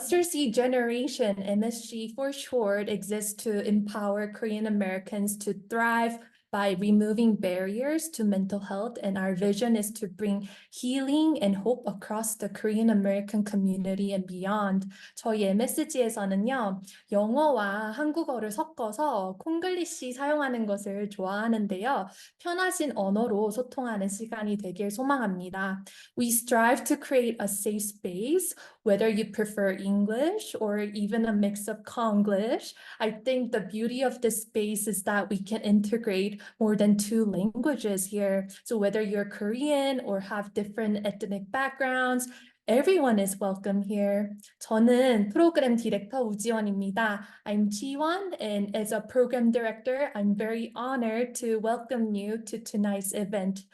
Mustard Seed Generation, MSG for short, exists to empower Korean Americans to thrive by removing barriers to mental health, and our vision is to bring healing and hope across the Korean American community and beyond. 저희 MSG에서는요, 영어와 한국어를 섞어서 콩글리시 사용하는 것을 좋아하는데요. 편하신 언어로 소통하는 시간이 되길 소망합니다. We strive to create a safe space, whether you prefer English or even a mix of Konglish. I think the beauty of this space is that we can integrate more than two languages here. So whether you're Korean or have different ethnic backgrounds, everyone is welcome here. 저는 프로그램 디렉터 우지원입니다. I'm Jiwon, and as a program director, I'm very honored to welcome you to tonight's event.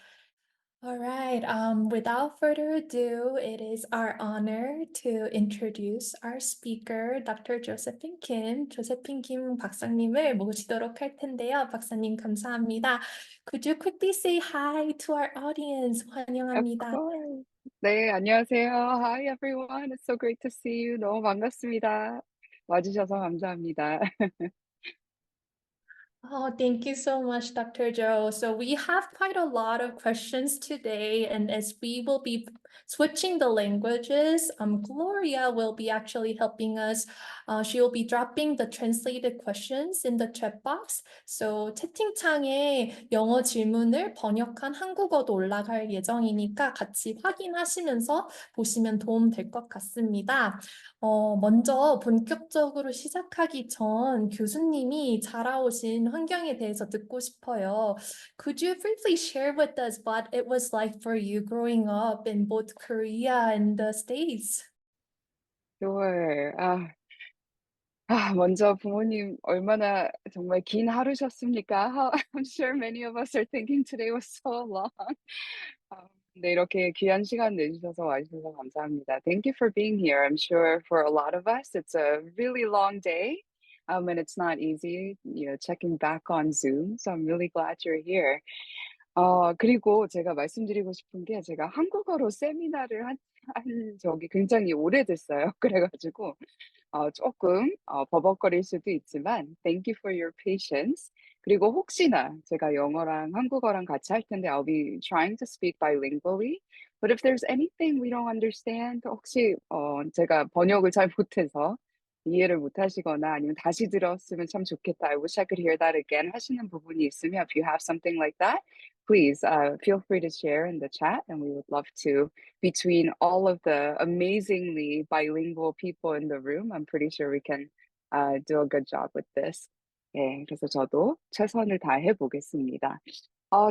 All right, without further ado, it is our honor to introduce our speaker, Dr. Josephine Kim. Josephine Kim 박사님을 모시도록 할 텐데요. 박사님 감사합니다. Could you quickly say hi to our audience? Of 환영합니다. course. 네, 안녕하세요. Hi everyone. It's so great to see you. 너무 반갑습니다. 와주셔서 감사합니다. Oh, thank you so much, Dr. Joe. So we have quite a lot of questions today, and as we will be switching the languages, Gloria will be actually helping us. She will be dropping the translated questions in the chat box. So 채팅창에 영어 질문을 번역한 한국어도 올라갈 예정이니까 같이 확인하시면서 보시면 도움 될 것 같습니다. 먼저 본격적으로 시작하기 전 교수님이 자라오신 환경에 대해서 듣고 싶어요. Could you briefly share with us what it was like for you growing up in both Korea and the States? Sure. 먼저 부모님 얼마나 정말 긴 하루셨습니까? I'm sure many of us are thinking today was so long. 네, 이렇게 귀한 시간 내주셔서 와주셔서 감사합니다. Thank you for being here. I'm sure for a lot of us, it's a really long day, and it's not easy, checking back on Zoom. So I'm really glad you're here. 그리고 제가 말씀드리고 싶은 게 제가 한국어로 세미나를 한 적이 굉장히 오래됐어요. 그래 가지고 조금 버벅거릴 수도 있지만 thank you for your patience. 그리고 혹시나 제가 영어랑 한국어랑 같이 할 텐데 I'll be trying to speak bilingually. But if there's anything we don't understand, 혹시 제가 번역을 잘 못해서 이해를 못 하시거나 아니면 다시 들었으면 참 좋겠다. I wish I could hear that again 하시는 부분이 있으면 if you have something like that, please feel free to share in the chat and we would love to between all of the amazingly bilingual people in the room, I'm pretty sure we can do a good job with this. 예, 그래서 저도 최선을 다해 보겠습니다.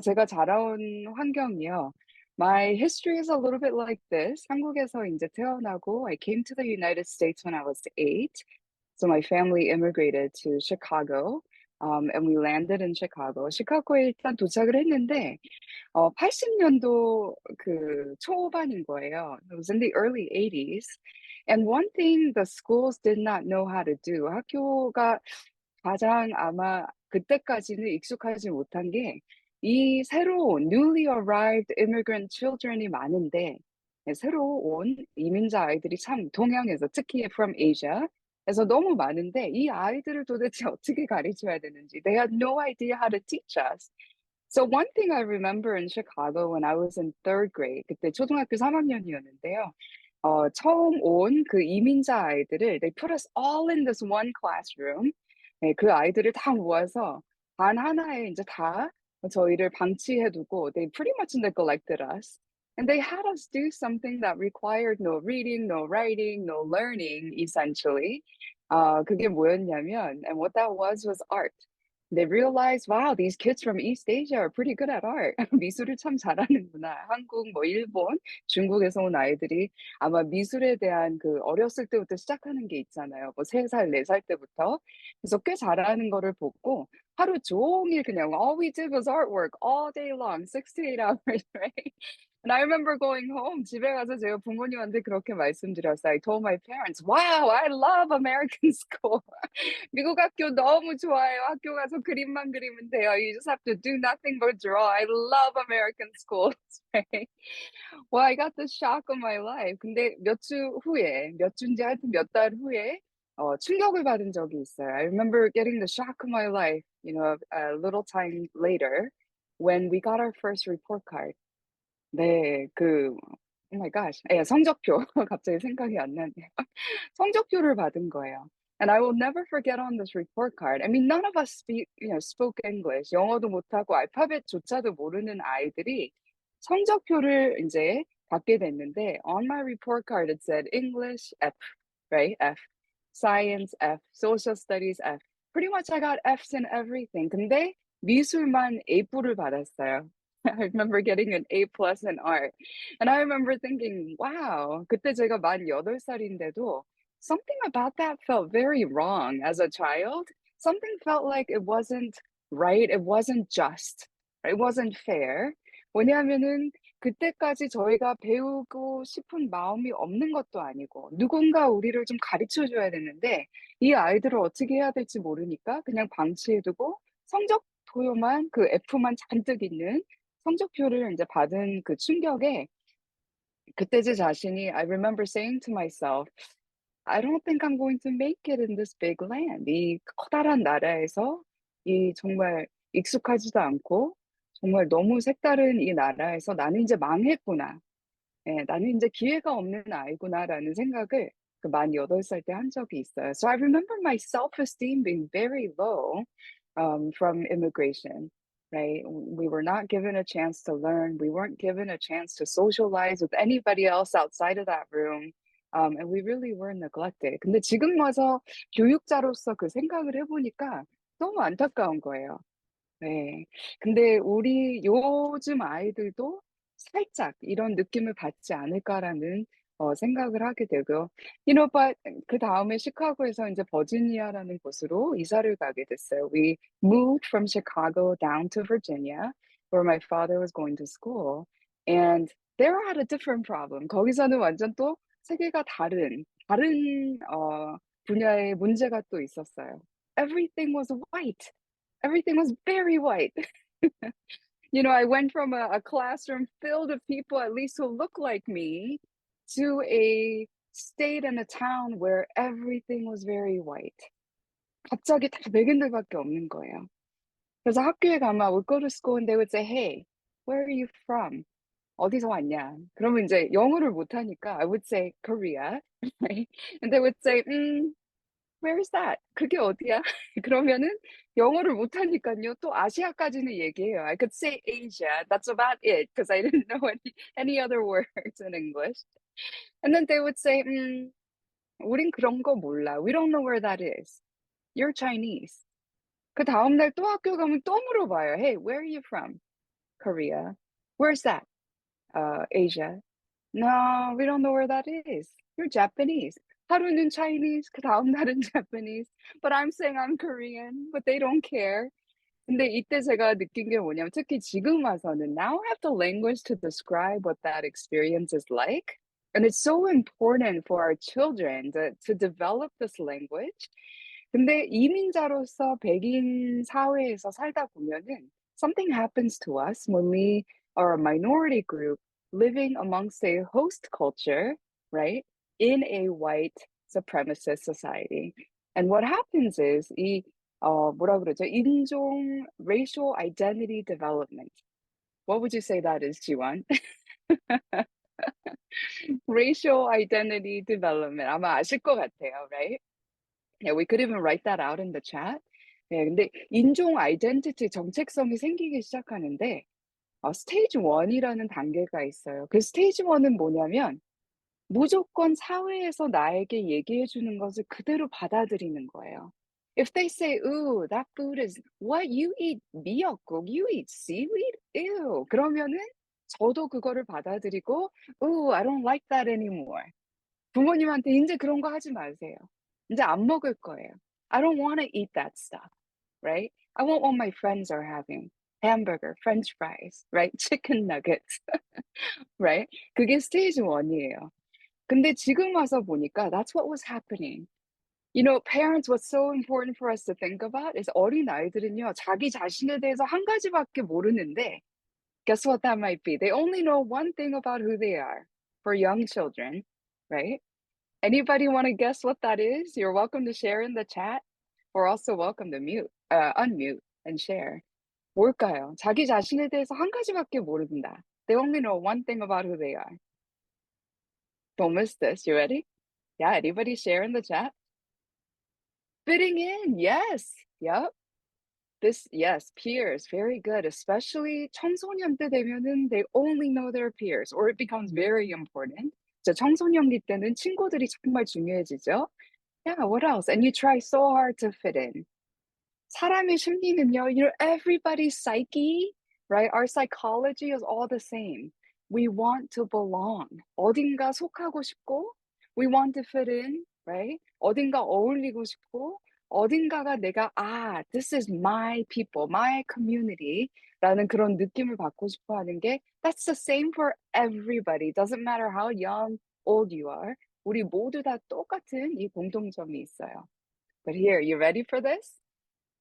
제가 자라온 환경이요. My history is a little bit like this. 한국에서 이제 태어나고 I came to the United States when I was 8. So my family immigrated to Chicago, and we landed in Chicago. 시카고에 일단 도착을 했는데 80년도 그 초반인 거예요. It was in the early 80s. And one thing the schools did not know how to do. 학교가 가장 아마 그때까지는 익숙하지 못한 게 이 새로운 newly arrived immigrant children이 많은데 새로 온 이민자 아이들이 참 동양에서 특히 from Asia에서 너무 많은데 이 아이들을 도대체 어떻게 가르쳐야 되는지 they had no idea how to teach us. So one thing I remember in Chicago when I was in third grade, 그때 초등학교 3학년이었는데요. 처음 온 그 이민자 아이들을 they put us all in this one classroom. 네, 그 아이들을 다 모아서 반 하나에 이제 다 저희를 방치해 두고 they pretty much neglected us. And they had us do something that required no reading, no writing, no learning, essentially. 그게 뭐였냐면, and what that was art. They realized, wow, these kids from East Asia are pretty good at art. 미술을 참 잘하는구나. 한국, 뭐 일본, 중국에서 온 아이들이 아마 미술에 대한 그 어렸을 때부터 시작하는 게 있잖아요. 뭐 3살, 4살 때부터. 그래서 꽤 잘하는 거를 보고 하루 종일 그냥 all we did was artwork all day long, 6 to 8 hours, right? And I remember going home, 집에 가서 제가 부모님한테 그렇게 말씀드렸어요. I told my parents, "Wow, I love American school." 미국 학교 너무 좋아요. 학교 가서 그림만 그리면 돼요. You just have to do nothing but draw. I love American schools. Right? Well, I got the shock of my life. 근데 몇 주 후에, 몇 주인지 하여튼 몇 달 후에 충격을 받은 적이 있어요. I remember getting the shock of my life, a little time later when we got our first report card. 네. Oh my gosh. 예 성적표. 갑자기 생각이 안 나네요. 성적표를 받은 거예요. And I will never forget on this report card. I mean, none of us spoke English. 영어도 못하고 알파벳조차도 모르는 아이들이 성적표를 인제 받게 됐는데 on my report card it said English F, right? F. Science F. Social studies F. Pretty much I got Fs in everything. 근데 미술만 A뿔을 받았어요. I remember getting an A plus in art. And I remember thinking, wow. 그때 제가 만 8살인데도 something about that felt very wrong as a child. Something felt like it wasn't right. It wasn't just. It wasn't fair. 왜냐하면은 그때까지 저희가 배우고 싶은 마음이 없는 것도 아니고 누군가 우리를 좀 가르쳐 줘야 되는데 이 아이들을 어떻게 해야 될지 모르니까 그냥 방치해 두고 성적표만 그 F만 잔뜩 있는 성적표를 인제 받은 그 충격에 그때 제 자신이 I remember saying to myself, "I don't think I'm going to make it in this big land." 이 커다란 나라에서 이 정말 익숙하지도 않고 정말 너무 색다른 이 나라에서 '나는 인제 망했구나. 예, 나는 인제 기회가 없는 아이구나.'라는 생각을 그 만 8살 때 한 적이 있어요. So I remember my self-esteem being very low, from immigration, right? We were not given a chance to learn. We weren't given a chance to socialize with anybody else outside of that room. And we really were neglected. 근데 지금 와서 교육자로서 그 생각을 해 보니까 너무 안타까운 거예요. 네. 근데 우리 요즘 아이들도 살짝 이런 느낌을 받지 않을까라는 생각을 하게 되고요. But 그다음에 시카고에서 인제 버지니아라는 곳으로 이사를 가게 됐어요. We moved from Chicago down to Virginia where my father was going to school. And there I had a different problem. 거기서는 완전 또 세계가 다른 분야의 문제가 또 있었어요. Everything was white. Everything was very white. I went from a classroom filled with people, at least who look like me, to a state and a town where everything was very white. 갑자기 다 백인들밖에 없는 거예요. 그래서 학교에 가면 I would go to school and they would say, "Hey, where are you from?" 어디서 왔냐? 그러면 인제 영어를 못하니까 I would say Korea, right? And they would say, Where is that? 그게 어디야? 그러면은 영어를 못하니깐요. 또 아시아까지는 얘기해요. I could say Asia. That's about it because I didn't know any other words in English. And then they would say, 우린 그런 거 몰라. We don't know where that is. You're Chinese." 그다음 날 또 학교 가면 또 물어봐요. "Hey, where are you from?" "Korea." "Where's that?" "Asia." "No, we don't know where that is. You're Japanese." 하루는 Chinese, 그다음 날은 Japanese. But I'm saying I'm Korean, but they don't care. 근데 이때 제가 느낀 게 뭐냐면 특히 지금 와서는 now I have the language to describe what that experience is like. And it's so important for our children to develop this language. 근데 이민자로서 백인 사회에서 살다 보면은 something happens to us when we are a minority group living amongst a host culture, right? In a white supremacist society. And what happens is 뭐라 그러죠? 인종 racial identity development. What would you say that is, 지원? Racial identity development. 아마 아실 것 같아요, right? Yeah, we could even write that out in the chat. 네, 근데 인종 아이덴티티 정체성이 생기기 시작하는데 스테이지 1이라는 단계가 있어요. 그 스테이지 1은 뭐냐면 무조건 사회에서 나에게 얘기해 주는 것을 그대로 받아들이는 거예요. If they say, "Ooh, that food is what? You eat 미역국? You eat seaweed? Ew." 그러면은 저도 그거를 받아들이고, "Ooh, I don't like that anymore." 부모님한테 "인제 그런 거 하지 마세요. 인제 안 먹을 거예요. I don't wanna eat that stuff." Right? "I want what my friends are having." hamburger, french fries, right? chicken nuggets, right? 그게 스테이지 1이에요. 근데 지금 와서 보니까 that's what was happening. You know, parents, what's so important for us to think about is 어린아이들은요, 자기 자신에 대해서 한 가지밖에 모르는데 guess what that might be? They only know one thing about who they are. For young children, right? Anybody want to guess what that is? You're welcome to share in the chat or also welcome to unmute and share. 뭘까요? 자기 자신에 대해서 한 가지밖에 모른다. They only know one thing about who they are. Don't miss this. You ready? Yeah, anybody share in the chat? Fitting in. Yes. Yep. Yes, peers, very good. Especially 청소년 때 되면은 they only know their peers, or it becomes very important. 저 청소년기 때는 친구들이 정말 중요해지죠. Yeah, what else? And you try so hard to fit in. 사람의 심리는요, you know, everybody's psyche, right? Our psychology is all the same. We want to belong. 어딘가 속하고 싶고, we want to fit in, right? 어딘가 어울리고 싶고, 어딘가가 내가, this is my people, my community, 라는 그런 느낌을 받고 싶어 하는 게, that's the same for everybody. Doesn't matter how young, old you are. 우리 모두 다 똑같은 이 공통점이 있어요. But here, you ready for this?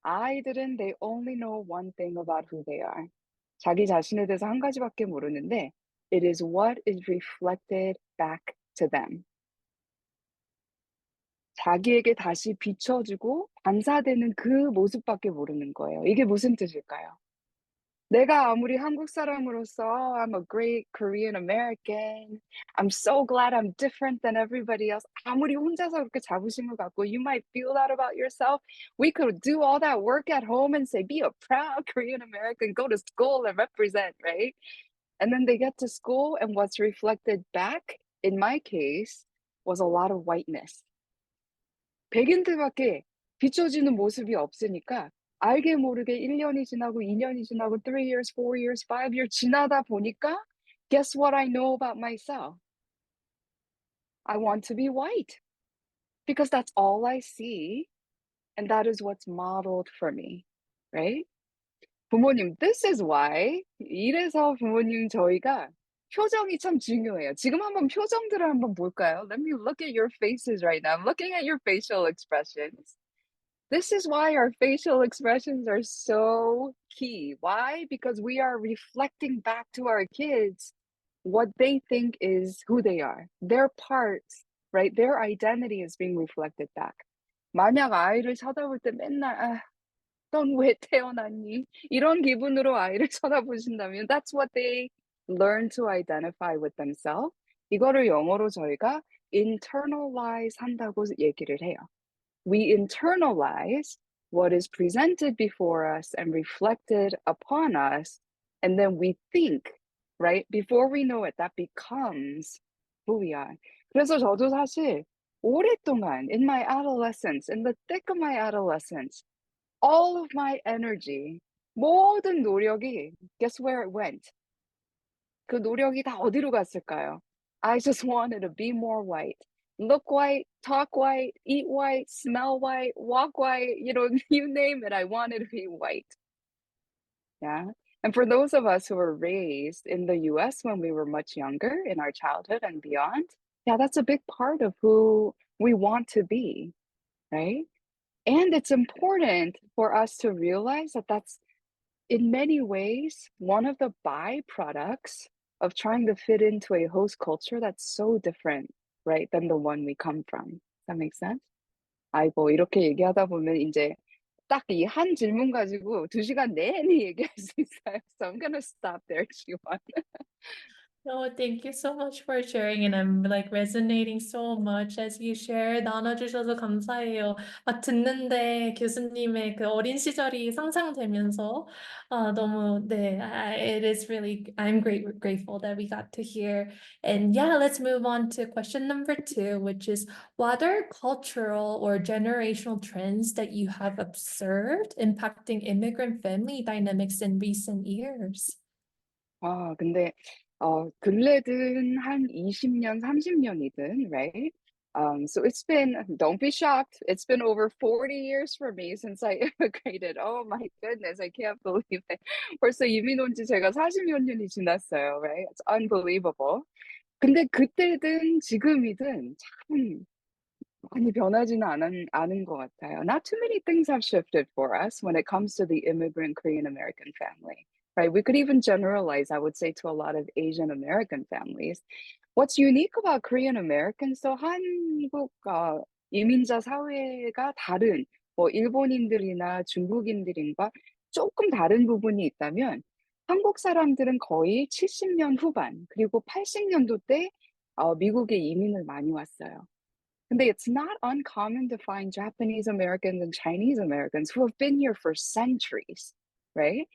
아이들은 they only know one thing about who they are. 자기 자신에 대해서 한 가지밖에 모르는데 it is what is reflected back to them. 자기에게 다시 비춰주고 반사되는 그 모습밖에 모르는 거예요. 이게 무슨 뜻일까요? 내가 아무리 한국 사람으로서 I'm a great Korean American. I'm so glad I'm different than everybody else. 아무리 혼자서 그렇게 자부심을 갖고 you might feel that about yourself. We could do all that work at home and say be a proud Korean American, go to school and represent, right? And then they get to school and what's reflected back in my case was a lot of whiteness. 백인들밖에 비춰지는 모습이 없으니까 알게 모르게 1년이 지나고 2년이 지나고 3 years, 4 years, 5 years 지나다 보니까 guess what I know about myself? I want to be white because that's all I see and that is what's modeled for me, right? 부모님, this is why 이래서 부모님 저희가 표정이 참 중요해요. 지금 한번 표정들을 한번 볼까요? Let me look at your faces right now. I'm looking at your facial expressions. This is why our facial expressions are so key. Why? Because we are reflecting back to our kids what they think is who they are. Their parts, right? Their identity is being reflected back. 만약 아이를 쳐다볼 때 맨날 넌 왜 태어났니? 이런 기분으로 아이를 쳐다보신다면 that's what they learn to identify with themselves. 이거를 영어로 저희가 internalize 한다고 얘기를 해요. We internalize what is presented before us and reflected upon us, and then we think, right? Before we know it, that becomes who we are. 그래서 저도 사실 오랫동안 in my adolescence, in the thick of my adolescence, all of my energy, 모든 노력이 guess where it went? 그 노력이 다 어디로 갔을까요? I just wanted to be more white. Look white, talk white, eat white, smell white, walk white, you know, you name it, I wanted to be white. Yeah. And for those of us who were raised in the US when we were much younger in our childhood and beyond, yeah, that's a big part of who we want to be, right? And it's important for us to realize that that's in many ways one of the byproducts of trying to fit into a host culture that's so different, right, than the one we come from. Does that make sense? 아이고, 이렇게 얘기하다 보면 이제 딱 이 한 질문 가지고 2시간 내내 얘기할 수 있어요. So I'm gonna stop there, 지원. Oh, thank you so much for sharing, and I'm like resonating so much as you share. 나눠주셔서 감사해요. 막 듣는데 교수님의 그 어린 시절이 상상되면서 너무 네, it is really I'm grateful that we got to hear. And yeah, let's move on to question number 2, which is what are cultural or generational trends that you have observed impacting immigrant family dynamics in recent years? 근데 근래든 한 20년, 30년이든, right? So it's been, don't be shocked, it's been over 40 years for me since I immigrated. Oh my goodness, I can't believe it. 벌써 이민 온 지 제가 40몇 년이 지났어요, right? It's unbelievable. 근데 그때든 지금이든 참 많이 변하지는 않은 것 같아요. Not too many things have shifted for us when it comes to the immigrant Korean American family, right? We could even generalize, I would say, to a lot of Asian American families. What's unique about Korean Americans, 또 한국 이민자 사회가 다른 뭐 일본인들이나 중국인들인가 조금 다른 부분이 있다면 한국 사람들은 거의 70년 후반 그리고 80년도 때 미국에 이민을 많이 왔어요. 근데 it's not uncommon to find Japanese Americans and Chinese Americans who have been here for centuries, right?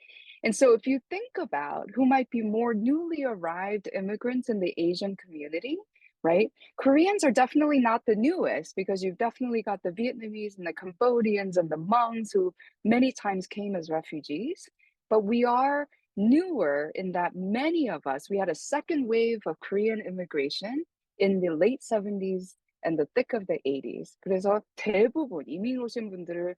And so if you think about who might be more newly arrived immigrants in the Asian community, right? Koreans are definitely not the newest because you've definitely got the Vietnamese and the Cambodians and the Hmongs who many times came as refugees. But we are newer in that many of us, we had a second wave of Korean immigration in the late 70s and the thick of the 80s. 그래서 대부분 이민 오신 분들을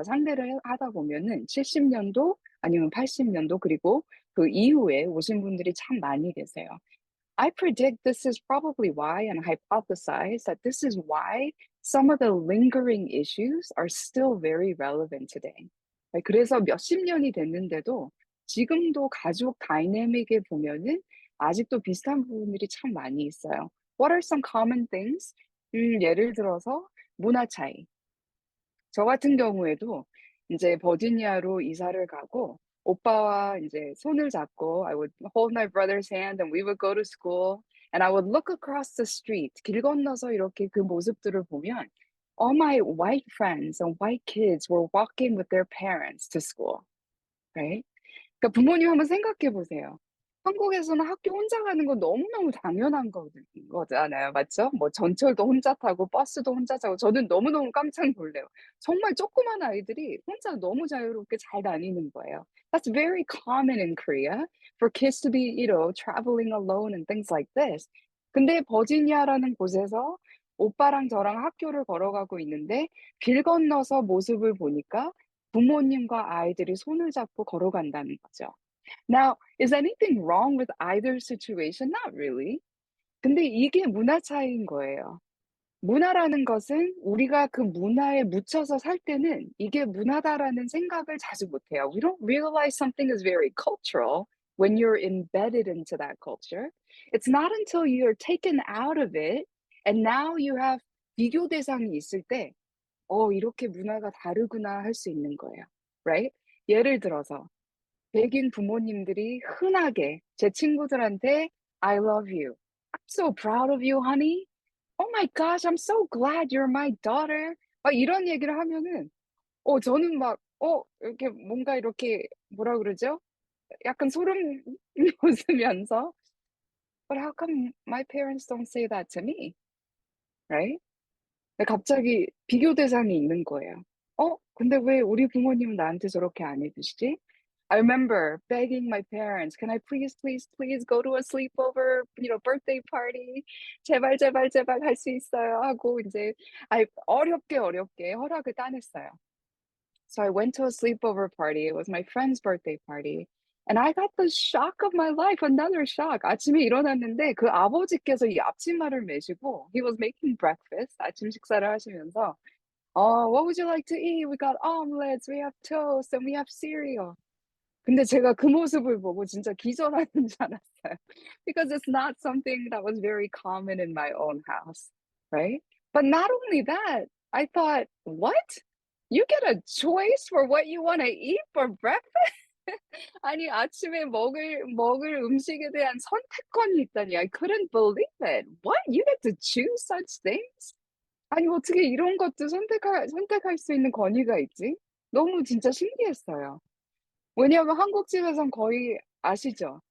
상대를 하다 보면은 70년도 아니면 80년도 그리고 그 이후에 오신 분들이 참 많이 계세요. I predict this is probably why, and hypothesize that this is why some of the lingering issues are still very relevant today. 그래서 몇십 년이 됐는데도 지금도 가족 다이내믹에 보면은 아직도 비슷한 부분들이 참 많이 있어요. What are some common things? 예를 들어서 문화 차이. 저 같은 경우에도 이제 버지니아로 이사를 가고 오빠와 이제 손을 잡고 I would hold my brother's hand and we would go to school and I would look across the street. 길 건너서 이렇게 그 모습들을 보면 all my white friends and white kids were walking with their parents to school, right? 그러니까 부모님 한번 생각해 보세요. 한국에서는 학교 혼자 가는 건 너무너무 당연한 거잖아요. 맞죠? 뭐 전철도 혼자 타고 버스도 혼자 타고 저는 너무너무 깜짝 놀래요. 정말 조그만 아이들이 혼자 너무 자유롭게 잘 다니는 거예요. That's very common in Korea for kids to be, traveling alone and things like this. 근데 버지니아라는 곳에서 오빠랑 저랑 학교를 걸어가고 있는데 길 건너서 모습을 보니까 부모님과 아이들이 손을 잡고 걸어간다는 거죠. Now, is anything wrong with either situation? Not really. 근데 이게 문화 차이인 거예요. 문화라는 것은 우리가 그 문화에 묻혀서 살 때는 이게 문화다라는 생각을 자주 못 해요. We don't realize something is very cultural when you're embedded into that culture. It's not until you're taken out of it and now you have 비교 대상이 있을 때 이렇게 문화가 다르구나 할 수 있는 거예요. Right? 예를 들어서 백인 부모님들이 흔하게 제 친구들한테 I love you. I'm so proud of you, honey. Oh my gosh, I'm so glad you're my daughter. 막 이런 얘기를 하면은 저는 막 이렇게 뭔가 이렇게 뭐라 그러죠? 약간 소름 돋으면서 But how come my parents don't say that to me? Right? 근데 갑자기 비교 대상이 있는 거예요. 근데 왜 우리 부모님은 나한테 저렇게 안 해 주시지? I remember begging my parents, "Can I please, please, please go to a sleepover, birthday party? 제발, 제발, 제발 할 수 있어요." 하고 인제 어렵게 허락을 따냈어요. So I went to a sleepover party. It was my friend's birthday party. And I got the shock of my life, another shock. 아침에 일어났는데 그 아버지께서 이 앞치마를 메시고 he was making breakfast. 아침 식사를 하시면서 "What would you like to eat? We got omelets, we have toast, and we have cereal." 근데 제가 그 모습을 보고 진짜 기절하는 줄 알았어요. Because it's not something that was very common in my own house, right? But not only that, I thought, "What? You get a choice for what you wanna eat for breakfast?" 아니 아침에 먹을 음식에 대한 선택권이 있다니. I couldn't believe it. What? You get to choose such things? 아니 어떻게 이런 것도 선택할 수 있는 권위가 있지? 너무 진짜 신기했어요. 왜냐하면 한국집에선 거의 아시죠?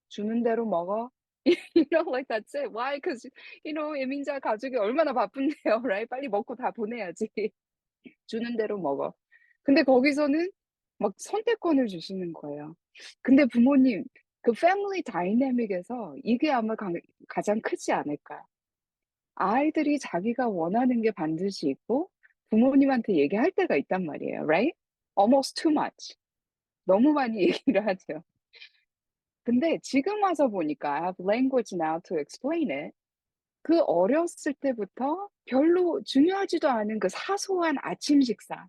주는 대로 먹어. Like that's it. Why? 'Cause 이민자 가족이 얼마나 바쁜데요, right? 빨리 먹고 다 보내야지. 주는 대로 먹어. 근데 거기서는 막 선택권을 주시는 거예요. 근데 부모님 그 패밀리 다이내믹에서 이게 아마 가장 크지 않을까요? 아이들이 자기가 원하는 게 반드시 있고 부모님한테 얘기할 때가 있단 말이에요. Right? Almost too much. 너무 많이 얘기를 하죠. 근데 지금 와서 보니까 I have language now to explain it. 그 어렸을 때부터 별로 중요하지도 않은 그 사소한 아침 식사를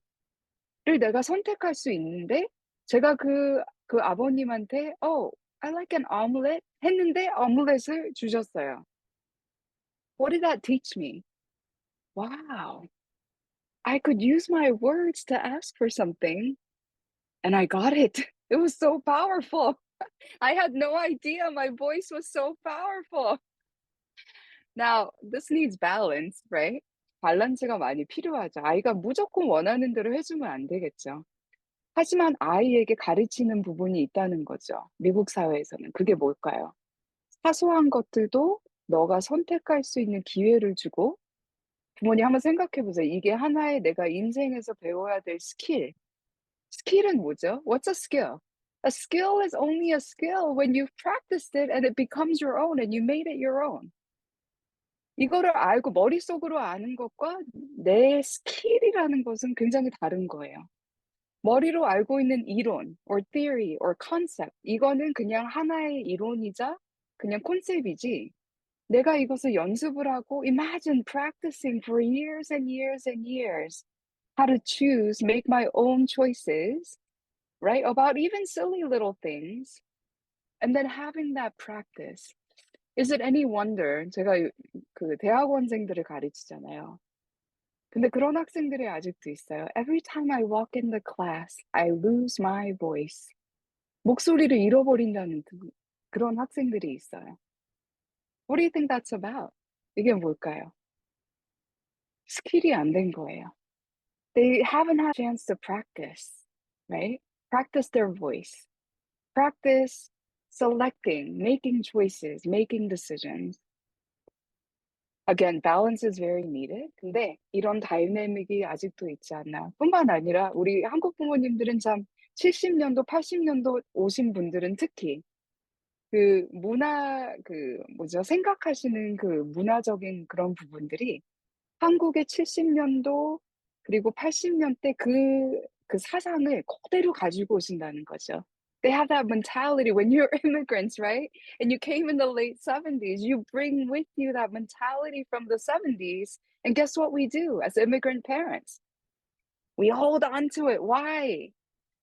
내가 선택할 수 있는데 제가 그 아버님한테 "Oh, I like an omelette." 했는데 오믈렛을 주셨어요. What did that teach me? Wow, I could use my words to ask for something and I got it. It was so powerful. I had no idea my voice was so powerful. Now, this needs balance, right? 밸런스가 많이 필요하죠. 아이가 무조건 원하는 대로 해 주면 안 되겠죠. 하지만 아이에게 가르치는 부분이 있다는 거죠, 미국 사회에서는. 그게 뭘까요? 사소한 것들도 너가 선택할 수 있는 기회를 주고 부모님 한번 생각해 보세요. 이게 하나의 내가 인생에서 배워야 될 스킬. 스킬은 뭐죠? What's a skill? A skill is only a skill when you've practiced it and it becomes your own and you made it your own. 이거를 알고 머릿속으로 아는 것과 내 스킬이라는 것은 굉장히 다른 거예요. 머리로 알고 있는 이론 or theory or concept 이거는 그냥 하나의 이론이자 그냥 콘셉트이지 내가 이것을 연습을 하고 imagine practicing for years and years and years how to choose, make my own choices, right? About even silly little things and then having that practice. Is it any wonder 제가 그 대학원생들을 가르치잖아요. 근데 그런 학생들이 아직도 있어요. Every time I walk in the class, I lose my voice. 목소리를 잃어버린다는 그런 학생들이 있어요. What do you think that's about? 이게 뭘까요? 스킬이 안 된 거예요. They haven't had a chance to practice, right? Practice their voice. Practice selecting, making choices, making decisions. Again, balance is very needed. 근데 이런 다이내믹이 아직도 있지 않나. 뿐만 아니라 우리 한국 부모님들은 참 70년도, 80년도 오신 분들은 특히 그 문화 뭐죠? 생각하시는 그 문화적인 그런 부분들이 한국의 70년도 그리고 80년대 그 사상을 그대로 가지고 오신다는 거죠. They have that mentality when you're immigrants, right? And you came in the late 70s, you bring with you that mentality from the 70s. And guess what we do as immigrant parents? We hold on to it. Why?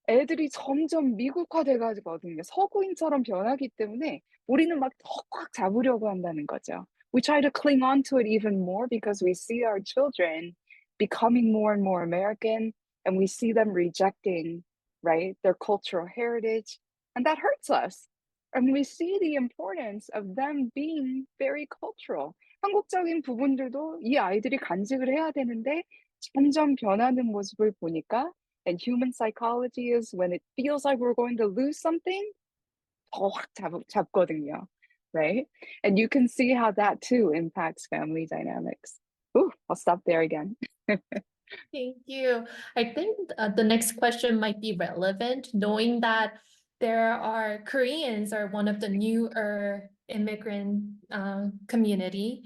애들이 점점 미국화돼 가지거든요. 서구인처럼 변하기 때문에 우리는 막 더 꽉 잡으려고 한다는 거죠. We try to cling on to it even more because we see our children becoming more and more American and we see them rejecting, right, their cultural heritage, and that hurts us. And we see the importance of them being very cultural. 한국적인 부분들도 이 아이들이 간직을 해야 되는데 점점 변하는 모습을 보니까 and human psychology is when it feels like we're going to lose something, 더 확 잡거든요. Right? And you can see how that too impacts family dynamics. Ooh, I'll stop there again. Thank you. I think the next question might be relevant, knowing that there are Koreans are one of the newer immigrant community.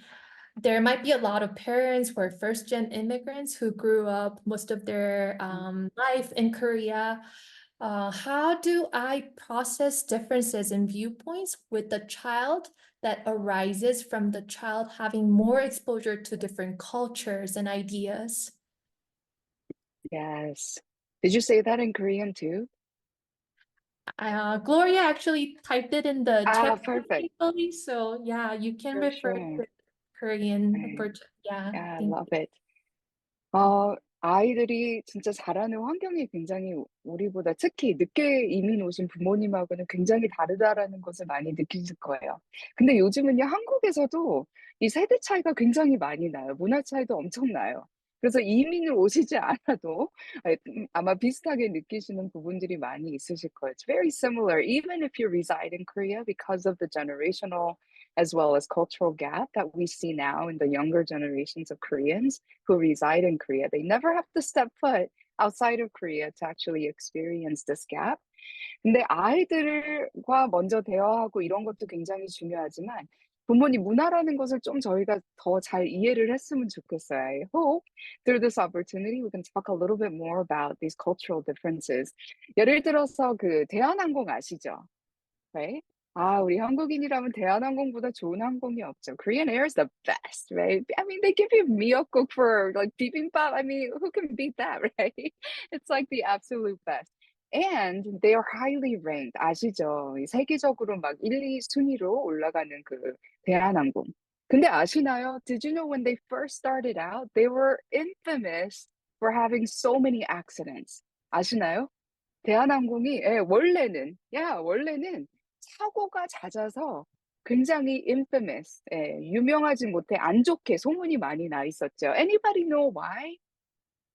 There might be a lot of parents who are first-gen immigrants who grew up most of their life in Korea. How do I process differences in viewpoints with the child that arises from the child having more exposure to different cultures and ideas? Yes. Did you say that in Korean too? Gloria actually typed it in the Ah, chat perfect. briefly, so yeah, you can Sure, refer sure. to Korean Right. version. Yeah, Yeah, I thank love you. it. 아이들이 진짜 자라는 환경이 굉장히 우리보다 특히 늦게 이민 오신 부모님하고는 굉장히 다르다라는 것을 많이 느끼실 거예요. 근데 요즘은요, 한국에서도 이 세대 차이가 굉장히 많이 나요. 문화 차이도 엄청 나요. 그래서 이민을 오시지 않아도 아마 비슷하게 느끼시는 부분들이 많이 있으실 거예요. It's very similar, even if you reside in Korea because of the generational as well as cultural gap that we see now in the younger generations of Koreans who reside in Korea. They never have to step foot outside of Korea to actually experience this gap. 근데 아이들과 먼저 대화하고 이런 것도 굉장히 중요하지만 부모님 문화라는 것을 좀 저희가 더 잘 이해를 했으면 좋겠어요. I hope through this opportunity we can talk a little bit more about these cultural differences. 예를 들어서 그 대한항공 아시죠? Right? 아, 우리 한국인이라면 대한항공보다 좋은 항공이 없죠. Korean Air is the best, right? I mean, they give you 미역국 for like bibimbap. I mean, who can beat that, right? It's like the absolute best. And they are highly ranked. 아시죠? 이 세계적으로 막 1, 2 순위로 올라가는 그 대한항공. 근데 아시나요? Did you know when they first started out, they were infamous for having so many accidents. 아시나요? 대한항공이 원래는 사고가 잦아서 굉장히 infamous, 유명하지 못해 안 좋게 소문이 많이 나 있었죠. Anybody know why?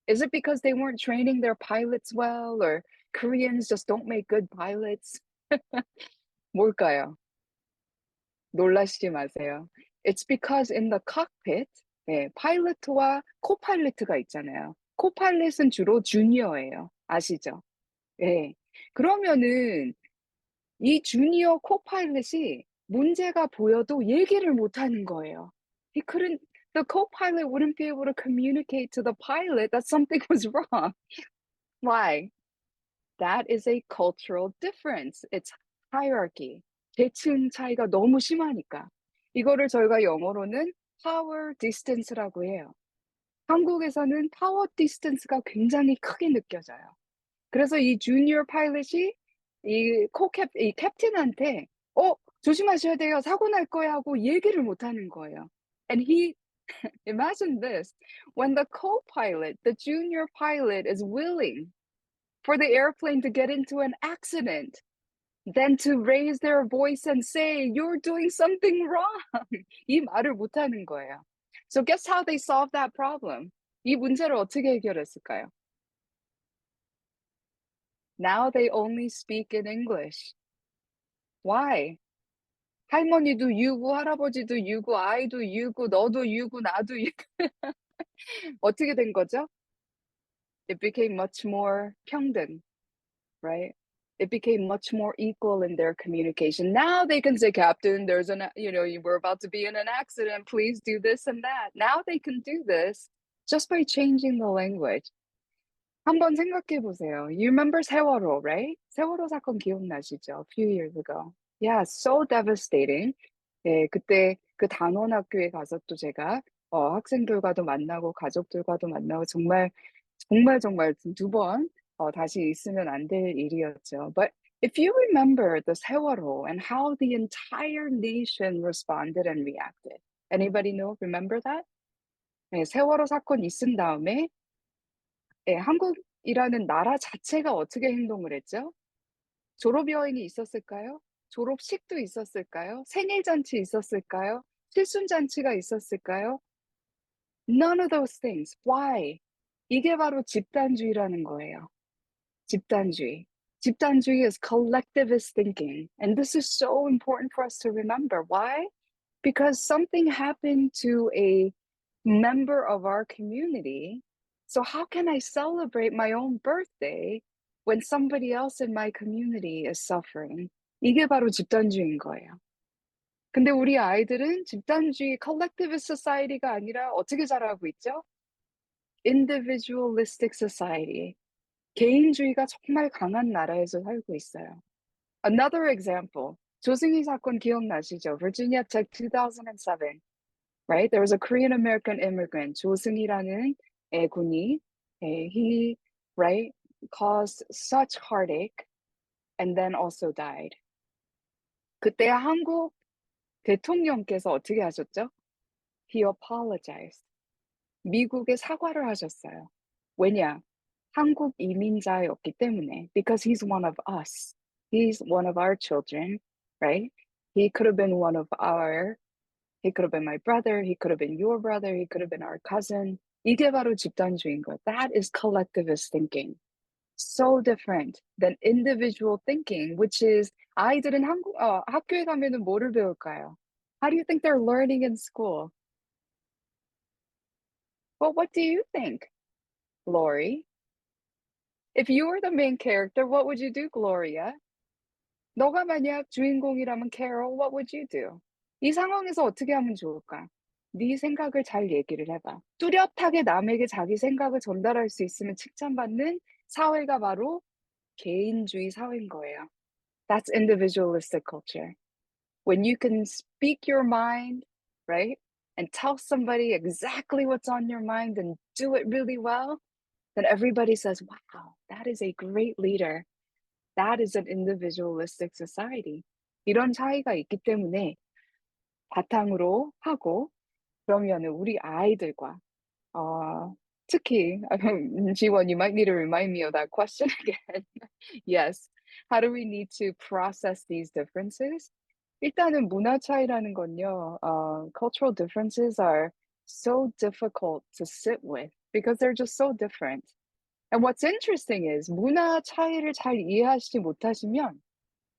Is it because they weren't training their pilots well, or Koreans just don't make good pilots? 뭘까요? 놀라시지 마세요. It's because in the cockpit, 파일럿과 코파일럿가 있잖아요. 코파일럿은 주로 주니어예요. 아시죠? 예. 그러면은 이 주니어 코파일럿이 문제가 보여도 얘기를 못 하는 거예요. The co-pilot wouldn't be able to communicate to the pilot that something was wrong. Why? That is a cultural difference. It's hierarchy. 계층 차이가 너무 심하니까. 이거를 저희가 영어로는 power distance라고 해요. 한국에서는 power distance가 굉장히 크게 느껴져요. 그래서 이 주니어 파일럿이 이 캡틴한테 조심하셔야 돼요. 사고 날 거야 하고 얘기를 못 하는 거예요. And he imagine this. When the co-pilot, the junior pilot is willing for the airplane to get into an accident, then to raise their voice and say, "You're doing something wrong." 이 말을 못 하는 거예요. So guess how they solved that problem? 이 문제를 어떻게 해결했을까요? Now they only speak in English. Why? 할머니도 유구, 할아버지도 유구, 아이도 유구, 너도 유구, 나도 유구. 어떻게 된 거죠? It became much more 평등, right? It became much more equal in their communication. Now they can say, Captain, we're about to be in an accident. Please do this and that. Now they can do this just by changing the language. 한번 생각해 보세요. You remember 세월호, right? 세월호 사건 기억나시죠? A few years ago. Yeah, so devastating. 예, 그때 그 단원학교에 가서 또 제가 학생들과도 만나고 가족들과도 만나고 정말 두 번 다시 있으면 안 될 일이었죠. But if you remember the 세월호 and how the entire nation responded and reacted. Anybody remember that? 네, 세월호 사건 있은 다음에 한국이라는 나라 자체가 어떻게 행동을 했죠? 졸업 여행이 있었을까요? 졸업식도 있었을까요? 생일 잔치 있었을까요? 칠순 잔치가 있었을까요? None of those things. Why? 이게 바로 집단주의라는 거예요. 집단주의. 집단주의 is collectivist thinking. And this is so important for us to remember. Why? Because something happened to a member of our community. So how can I celebrate my own birthday when somebody else in my community is suffering? 이게 바로 집단주의인 거예요. 근데 우리 아이들은 집단주의, collectivist society가 아니라 어떻게 자라고 있죠? individualistic society. 개인주의가 정말 강한 나라에서 살고 있어요. Another example. 조승희 사건 기억나시죠? Virginia Tech 2007. Right? There was a Korean American immigrant, 조승희라는 군이, he, right, caused such heartache and then also died. 그때 한국 대통령께서 어떻게 하셨죠? He apologized. 미국에 사과를 하셨어요. 왜냐? 한국 이민자였기 때문에. Because he's one of us. He's one of our children, right? He could have been he could have been my brother, he could have been your brother, he could have been our cousin. 이게 바로 집단주의인 거예요. That is collectivist thinking. So different than individual thinking, which is 아이들은 학교에 가면은 뭐를 배울까요? How do you think they're learning in school? Well, what do you think, Lori? If you were the main character, what would you do, Gloria? 너가 만약 주인공이라면 Carol, what would you do? 이 상황에서 어떻게 하면 좋을까? 네 생각을 잘 얘기를 해봐. 뚜렷하게 남에게 자기 생각을 전달할 수 있으면 칭찬받는 사회가 바로 개인주의 사회인 거예요. That's individualistic culture. When you can speak your mind, right? And tell somebody exactly what's on your mind and do it really well, then everybody says, wow, that is a great leader. That is an individualistic society. 이런 차이가 있기 때문에 바탕으로 하고 그러면은 우리 아이들과 특히 지원, you might need to remind me of that question again. Yes. How do we need to process these differences? 일단은 문화 차이라는 건요. Cultural differences are so difficult to sit with because they're just so different. And what's interesting is 문화 차이를 잘 이해하시지 못하시면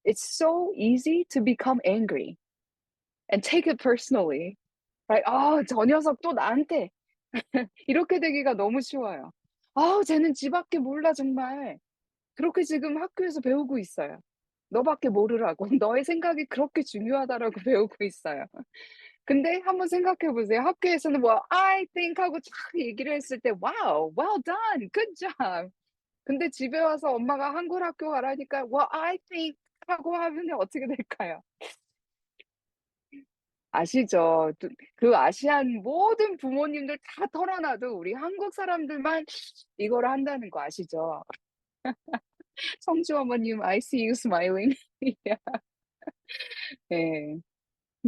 it's so easy to become angry and take it personally. Right? 저 녀석 또 나한테 이렇게 되기가 너무 쉬워요. 쟤는 지 밖에 몰라 정말. 그렇게 지금 학교에서 배우고 있어요. 너밖에 모르라고. 너의 생각이 그렇게 중요하다라고 배우고 있어요. 근데 한번 생각해 보세요. 학교에서는 뭐 I think 하고 쫙 얘기를 했을 때 wow, well done, good job. 근데 집에 와서 엄마가 한글 학교 가라니까 well I think 하고 하면 어떻게 될까요? 아시죠? 그 아시안 모든 부모님들 다 털어놔도 우리 한국 사람들만 이거를 한다는 거 아시죠? 성주 어머님 I see you smiling. 예.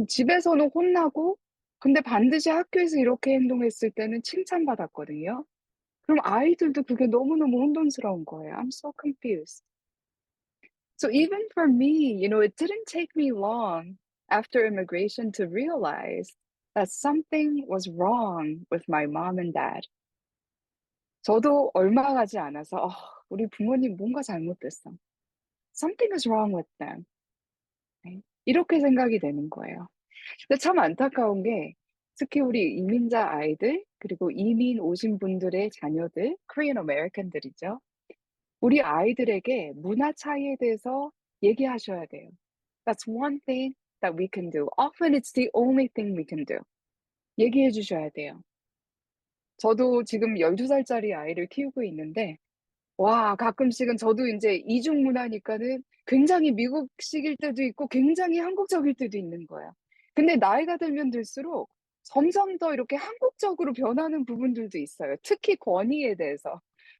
집에서는 혼나고 근데 반드시 학교에서 이렇게 행동했을 때는 칭찬받았거든요. 그럼 아이들도 그게 너무너무 혼돈스러운 거예요. I'm so confused. So even for me, it didn't take me long after immigration to realize that something was wrong with my mom and dad. 저도 얼마 가지 않아서 우리 부모님 뭔가 잘못됐어. Something is wrong with them. 네. 이렇게 생각이 되는 거예요. 근데 참 안타까운 게 특히 우리 이민자 아이들 그리고 이민 오신 분들의 자녀들, Korean American들이죠. 우리 아이들에게 문화 차이에 대해서 얘기하셔야 돼요. That's one thing that we can do. Often it's the only thing we can do. 얘기해 주셔야 돼요. 저도 지금 12살짜리 아이를 키우고 있는데 와 가끔씩은 저도 인제 이중 문화니까는 굉장히 미국식일 때도 있고 굉장히 한국적일 때도 있는 거예요. 근데 나이가 들면 들수록 점점 더 이렇게 한국적으로 변하는 부분들도 있어요. 특히 권위에 대해서.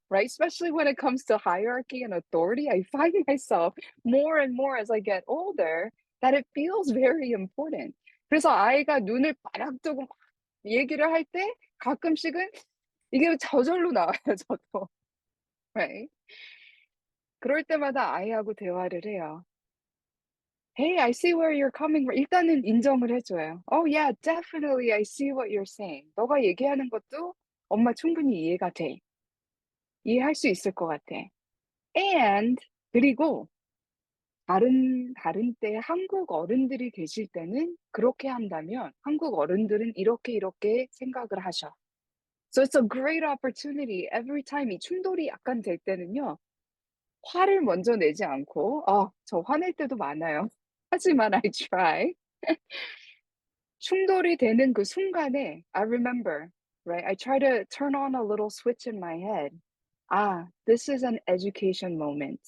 Right? Especially when it comes to hierarchy and authority, I find myself more and more as I get older that it feels very important. 그래서 아이가 눈을 바락 뜨고 막 얘기를 할 때 가끔씩은 이게 저절로 나와요 저도. Right? 그럴 때마다 아이하고 대화를 해요. "Hey, I see where you're coming from." 일단은 인정을 해 줘요. "Oh yeah, definitely I see what you're saying." "너가 얘기하는 것도 엄마 충분히 이해가 돼. 이해할 수 있을 것 같아." And 그리고 다른 때 한국 어른들이 계실 때는 그렇게 한다면 한국 어른들은 이렇게 이렇게 생각을 하셔. So it's a great opportunity every time 이 충돌이 약간 될 때는요. 화를 먼저 내지 않고 저 화낼 때도 많아요. 하지만 I try. 충돌이 되는 그 순간에 I remember, right? I try to turn on a little switch in my head. This is an education moment,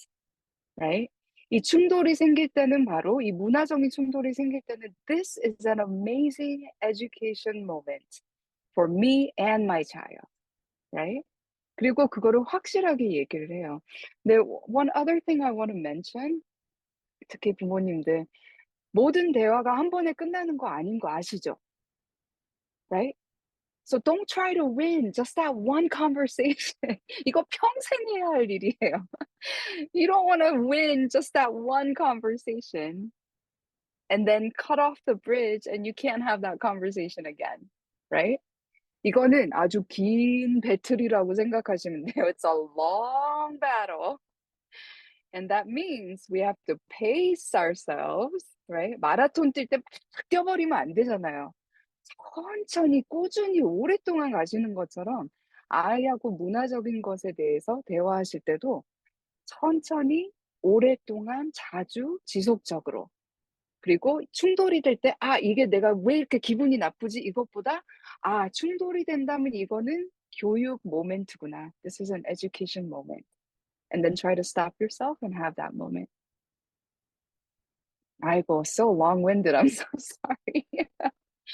right? 이 충돌이 생길 때는 바로 이 문화적인 충돌이 생길 때는 this is an amazing education moment for me and my child, right? 그리고 그거를 확실하게 얘기를 해요. 네, one other thing I want to mention, 특히 부모님들, 모든 대화가 한 번에 끝나는 거 아닌 거 아시죠? Right? So don't try to win just that one conversation. 이거 평생 해야 할 일이에요. You don't want to win just that one conversation and then cut off the bridge and you can't have that conversation again. Right? 이거는 아주 긴 배틀이라고 생각하시면 돼요. It's a long battle. And that means we have to pace ourselves, right? 마라톤 뛸 때 막 뛰어버리면 안 되잖아요. 천천히 꾸준히 오랫동안 가시는 것처럼 아이하고 문화적인 것에 대해서 대화하실 때도 천천히 오랫동안 자주 지속적으로 그리고 충돌이 될 때 '아 이게 내가 왜 이렇게 기분이 나쁘지?' 이것보다 '아 충돌이 된다면 이거는 교육 모멘트구나. This is an education moment.' And then try to stop yourself and have that moment. 아이고 so long-winded. I'm so sorry.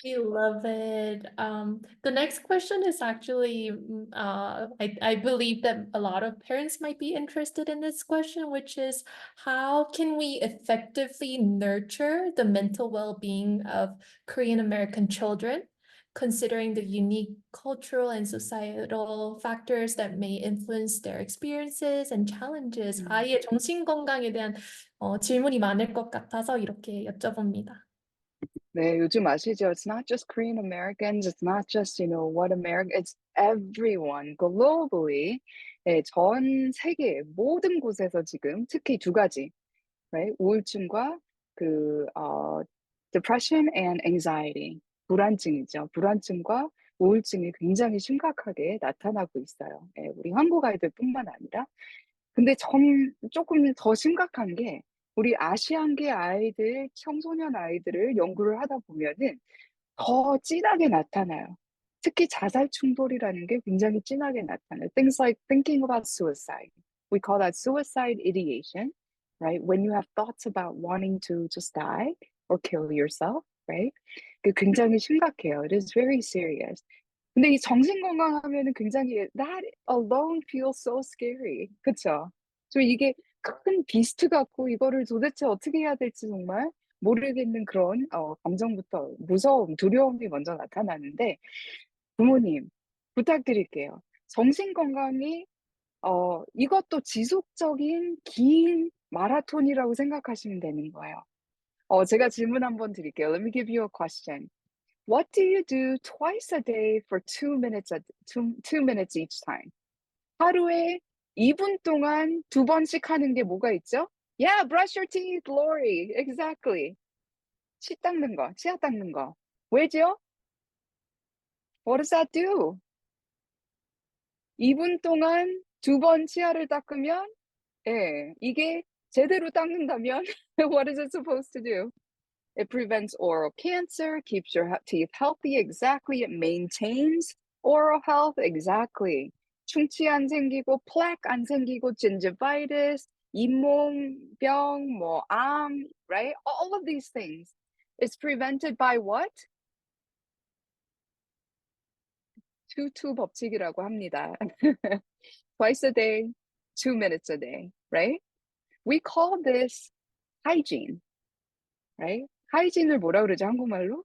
We love it. The next question is actually, I believe that a lot of parents might be interested in this question, which is how can we effectively nurture the mental well-being of Korean American children, considering the unique cultural and societal factors that may influence their experiences and challenges? 아이의 정신 건강에 대한 질문이 많을 것 같아서 이렇게 여쭤봅니다. 네, 요즘 아시죠? It's not just Korean Americans. It's not just, what America. It's everyone globally. 네, 전 세계 모든 곳에서 지금 특히 두 가지, right? 우울증과 depression and anxiety. 불안증이죠. 불안증과 우울증이 굉장히 심각하게 나타나고 있어요. 예, 우리 한국 아이들뿐만 아니라. 근데 조금 더 심각한 게 우리 아시안계 아이들, 청소년 아이들을 연구를 하다 보면은 더 진하게 나타나요. 특히 자살 충돌이라는 게 굉장히 진하게 나타나요. Things like thinking about suicide. We call that suicide ideation, right? When you have thoughts about wanting to just die or kill yourself, right? 그 굉장히 심각해요. It is very serious. 근데 이 정신 건강하면은 굉장히 that alone feels so scary. 그쵸? 저 이게 큰 비스트 같고 이거를 도대체 어떻게 해야 될지 정말 모르겠는 그런 감정부터 무서움, 두려움이 먼저 나타나는데 부모님 부탁드릴게요. 정신 건강이 이것도 지속적인 긴 마라톤이라고 생각하시면 되는 거예요. 제가 질문 한번 드릴게요. Let me give you a question. What do you do twice a day for 2 minutes, 2 minutes each time? 하루에 2분 동안 2번씩 하는 게 뭐가 있죠? Yeah, brush your teeth, Lori. Exactly. 치 닦는 거, 치아 닦는 거. 왜죠? What does that do? 2분 동안 2번 치아를 닦으면, 예, 이게 제대로 닦는다면, what is it supposed to do? It prevents oral cancer, keeps your teeth healthy, exactly. It maintains oral health, exactly. 충치 안 생기고, plaque 안 생기고, gingivitis, 잇몸병, 뭐, 암, right? All of these things. It's prevented by what? 투 법칙이라고 합니다. Twice a day, 2 minutes a day, right? We call this hygiene, right? 하이진을 뭐라 그러죠, 한국말로?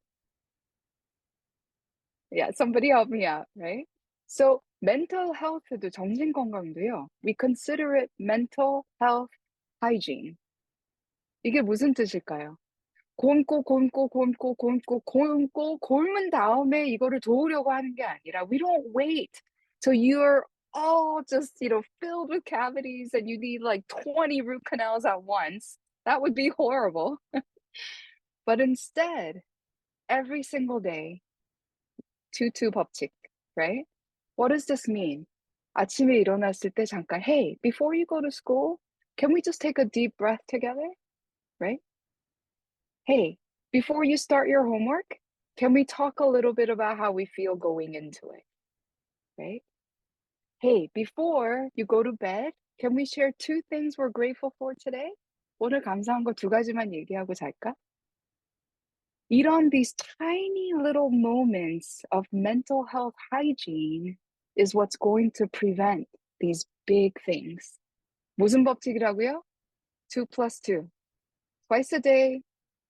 Yeah, somebody help me out, right? So mental health도 정신 건강도요. We consider it mental health hygiene. 이게 무슨 뜻일까요? 곪고 곪은 다음에 이거를 도우려고 하는 게 아니라 we don't wait till you're all just, filled with cavities and you need like 20 root canals at once. That would be horrible. But instead, every single day, 투 법칙, right? What does this mean? 아침에 일어났을 때 잠깐, hey, before you go to school, can we just take a deep breath together? Right? Hey, before you start your homework, can we talk a little bit about how we feel going into it? Right? Hey, before you go to bed, can we share 2 things we're grateful for today? 오늘 감사한 거 2가지만 얘기하고 잘까? 이런 these tiny little moments of mental health hygiene is what's going to prevent these big things. 무슨 법칙이라고요? 2 plus 2. Twice a day,